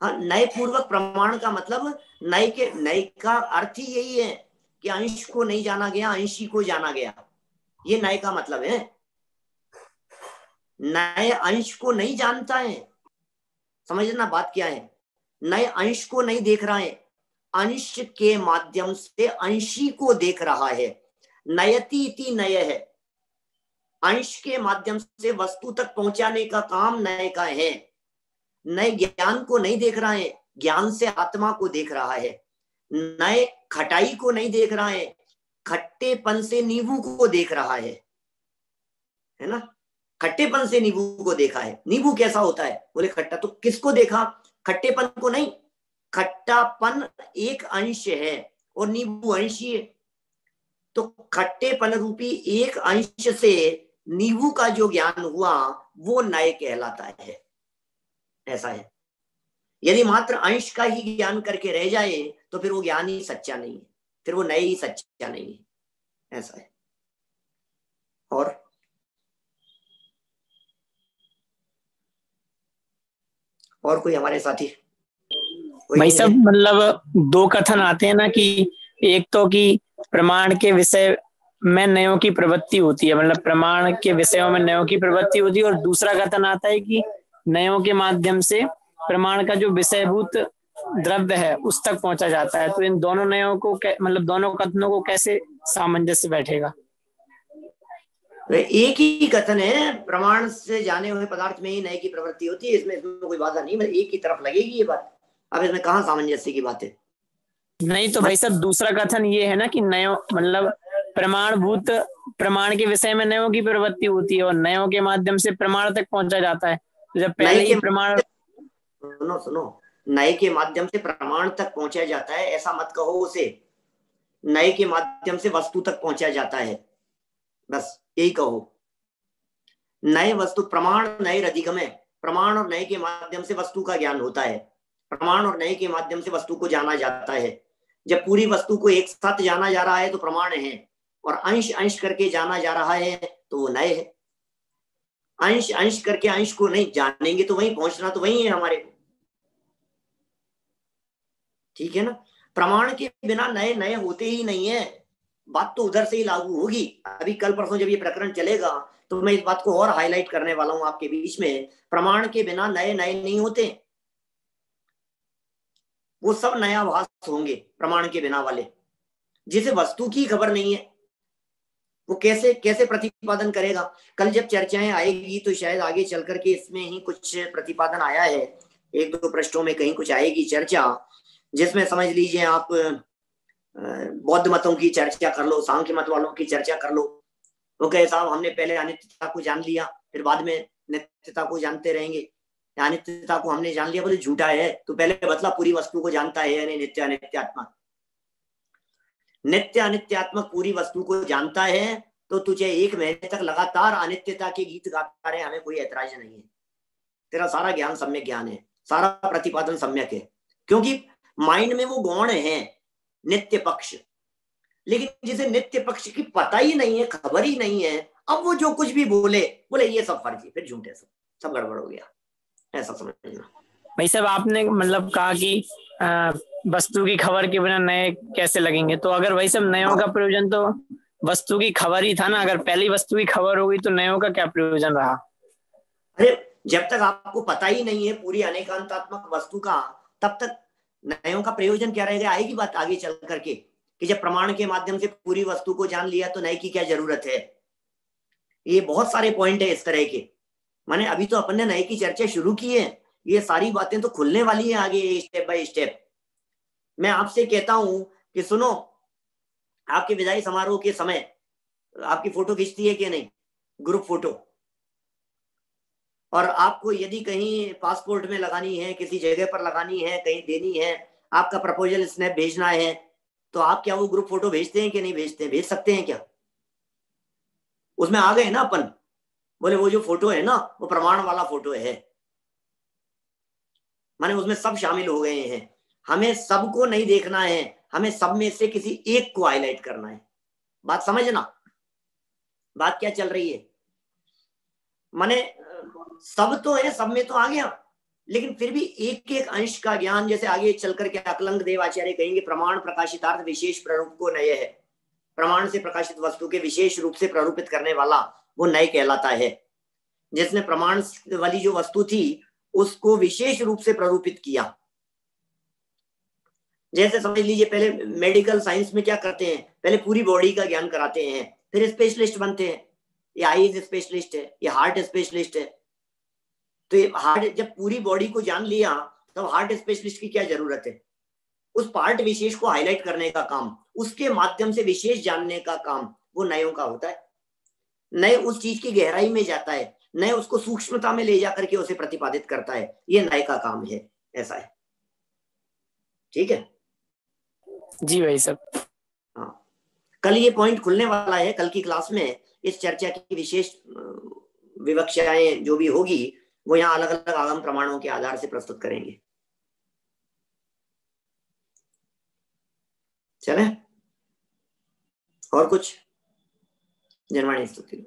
हाँ, नए पूर्वक प्रमाण का मतलब नए का अर्थ ही यही है कि अंश को नहीं जाना गया, अंशी को जाना गया। ये नए का मतलब है। नए अंश को नहीं जानता है, समझना बात क्या है। नए अंश को नहीं देख रहा है, अंश के माध्यम से अंशी को देख रहा है। नयति इति नय है, अंश के माध्यम से वस्तु तक पहुंचाने का काम नए का है। नए ज्ञान को नहीं देख रहा है, ज्ञान से आत्मा को देख रहा है। नए खटाई को नहीं देख रहा है, खट्टेपन से नींबू को देख रहा है ना। खट्टेपन से नींबू को देखा है। नींबू कैसा होता है, बोले खट्टा। तो किसको देखा? खट्टेपन को नहीं। खट्टापन एक अंश है और नींबू अंशी है। तो खट्टेपन रूपी एक अंश से नींबू का जो ज्ञान हुआ वो नए कहलाता है। ऐसा है। यदि मात्र अंश का ही ज्ञान करके रह जाए तो फिर वो ज्ञान ही सच्चा नहीं है, फिर वो नए ही सच्चा नहीं है। ऐसा है। और कोई हमारे साथी? भाई साहब, मतलब दो कथन आते हैं ना, कि एक तो कि प्रमाण के विषय में नयों की प्रवृत्ति होती है, मतलब प्रमाण के विषयों में नयों की प्रवृत्ति होती है, और दूसरा कथन आता है कि नयों के माध्यम से प्रमाण का जो विषयभूत द्रव्य है उस तक पहुंचा जाता है। तो इन दोनों नयों को मतलब दोनों कथनों को कैसे सामंजस्य बैठेगा? एक ही कथन है, प्रमाण से जाने हुए पदार्थ में ही नए की प्रवृत्ति होती है। इसमें कोई बाधा नहीं, मतलब एक ही तरफ लगेगी ये बात। अब इसमें कहाँ सामंजस्य की बात है? नहीं तो भाई साहब, दूसरा कथन ये है ना कि नयों मतलब प्रमाणभूत, प्रमाण के विषय में नयों की प्रवृत्ति होती है और नयों के माध्यम से प्रमाण तक पहुंचा जाता है। तो जब पहले ही प्रमाण, सुनो, नए के माध्यम से प्रमाण तक पहुंचा जाता है ऐसा मत कहो उसे। नए के माध्यम से वस्तु तक पहुंचा जाता है, बस यही कहो। नए वस्तु, प्रमाण नए अधिगम है। प्रमाण और नए के माध्यम से वस्तु का ज्ञान होता है। प्रमाण और नए के माध्यम से वस्तु को जाना जाता है। जब पूरी वस्तु को एक साथ जाना जा रहा है तो प्रमाण है, और अंश अंश करके जाना जा रहा है तो वो नए है। अंश अंश करके अंश को नहीं जानेंगे तो वहीं पहुंचना तो वही है हमारे को, ठीक है ना। प्रमाण के बिना नए नए होते ही नहीं है। बात तो उधर से ही लागू होगी। अभी कल परसों जब ये प्रकरण चलेगा तो मैं इस बात को और हाईलाइट करने वाला हूं आपके बीच में। प्रमाण के बिना नए नए नहीं होते, वो सब नया भास होंगे प्रमाण के बिना वाले। जिसे वस्तु की खबर नहीं है वो कैसे कैसे प्रतिपादन करेगा। कल जब चर्चाएं आएगी तो शायद आगे चल करके इसमें ही कुछ प्रतिपादन आया है, एक दो पृष्ठों में कहीं कुछ आएगी चर्चा, जिसमें समझ लीजिए आप बौद्ध मतों की चर्चा कर लो, सांख्य मत वालों की चर्चा कर लो। वो कहे साहब हमने पहले अनित्यता को जान लिया, फिर बाद में नित्यता को जानते रहेंगे। अनित्यता को हमने जान लिया, बोले झूठा है। तो पहले बतला पूरी वस्तु को जानता है यानी नित्य अनित्यात्मक। नित्य अनित्यात्मक पूरी वस्तु को जानता है तो तुझे 1 महीने तक लगातार अनित्यता के गीत गाता रहे, हमें कोई ऐतराज नहीं है। तेरा सारा ज्ञान सम्यक ज्ञान है, सारा प्रतिपादन सम्यक है, क्योंकि माइंड में वो गौण है नित्य पक्ष। लेकिन जिसे नित्य पक्ष की पता ही नहीं है, खबर ही नहीं है, अब वो जो कुछ भी बोले ये सब फर्जी, फिर झूठे, सब गड़बड़ हो गया, ऐसा समझना। भाई साहब आपने मतलब कहा कि वस्तु की खबर के बिना नए कैसे लगेंगे, तो अगर भाई साहब नयों का प्रयोजन तो वस्तु की खबर ही था ना। अगर पहली वस्तु की खबर होगी तो नयों का क्या प्रयोजन रहा? अरे जब तक आपको पता ही नहीं है पूरी अनेकांतात्मक वस्तु का, तब तक नयों का प्रयोजन क्या रहेगा? आएगी बात आगे चल करके कि जब प्रमाण के माध्यम से पूरी वस्तु को जान लिया तो नए की क्या जरूरत है। ये बहुत सारे पॉइंट है इस तरह के। माने अभी तो अपन ने नए की चर्चा शुरू की है, ये सारी बातें तो खुलने वाली है आगे स्टेप बाय स्टेप। मैं आपसे कहता हूं कि सुनो, आपके विदाई समारोह के समय आपकी फोटो खींचती है कि नहीं, ग्रुप फोटो, और आपको यदि कहीं पासपोर्ट में लगानी है, किसी जगह पर लगानी है, कहीं देनी है, आपका प्रपोजल स्नैप भेजना है, तो आप क्या वो ग्रुप फोटो भेजते हैं कि नहीं भेजते? भेज सकते हैं क्या? उसमें आ गए ना अपन, बोले वो जो फोटो है ना वो प्रमाण वाला फोटो है, माने उसमें सब शामिल हो गए हैं। हमें सबको नहीं देखना है, हमें सब में से किसी एक को हाईलाइट करना है। बात समझना, बात क्या चल रही है। माने सब तो है, सब में तो आ गया, लेकिन फिर भी एक एक अंश का ज्ञान, जैसे आगे चल करके अकलंग देव आचार्य कहेंगे प्रमाण प्रकाशितार्थ विशेष प्ररूप को नय है। प्रमाण से प्रकाशित वस्तु के विशेष रूप से प्ररूपित करने वाला वो नय कहलाता है। जिसने प्रमाण वाली जो वस्तु थी उसको विशेष रूप से प्ररूपित किया। जैसे समझ लीजिए पहले मेडिकल साइंस में क्या करते हैं, पहले पूरी बॉडी का ज्ञान कराते हैं, फिर स्पेशलिस्ट बनते हैं। ये आईज स्पेशलिस्ट है, ये हार्ट स्पेशलिस्ट है। तो ये हार्ट जब पूरी बॉडी को जान लिया तो हार्ट स्पेशलिस्ट की क्या जरूरत है? उस पार्ट विशेष को हाईलाइट करने का काम, उसके माध्यम से विशेष जानने का काम वो नयों का होता है। नय उस चीज की गहराई में जाता है, नय उसको सूक्ष्मता में ले जाकर के उसे प्रतिपादित करता है। ये नय का काम है, ऐसा है। ठीक है जी भाई साहब। हाँ, कल ये पॉइंट खुलने वाला है। कल की क्लास में इस चर्चा की विशेष विवक्षाएं जो भी होगी वो यहाँ अलग अलग आगम प्रमाणों के आधार से प्रस्तुत करेंगे। चले और कुछ? जनवाणी स्तुति।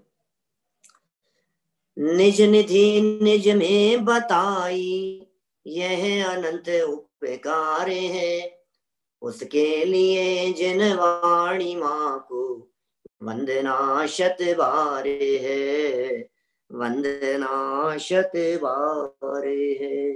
निज निधि निज में बताई यह अनंत उपकार है, उसके लिए जिन वाणी माँ को वंदना शत बार है, वंदना शत बार है।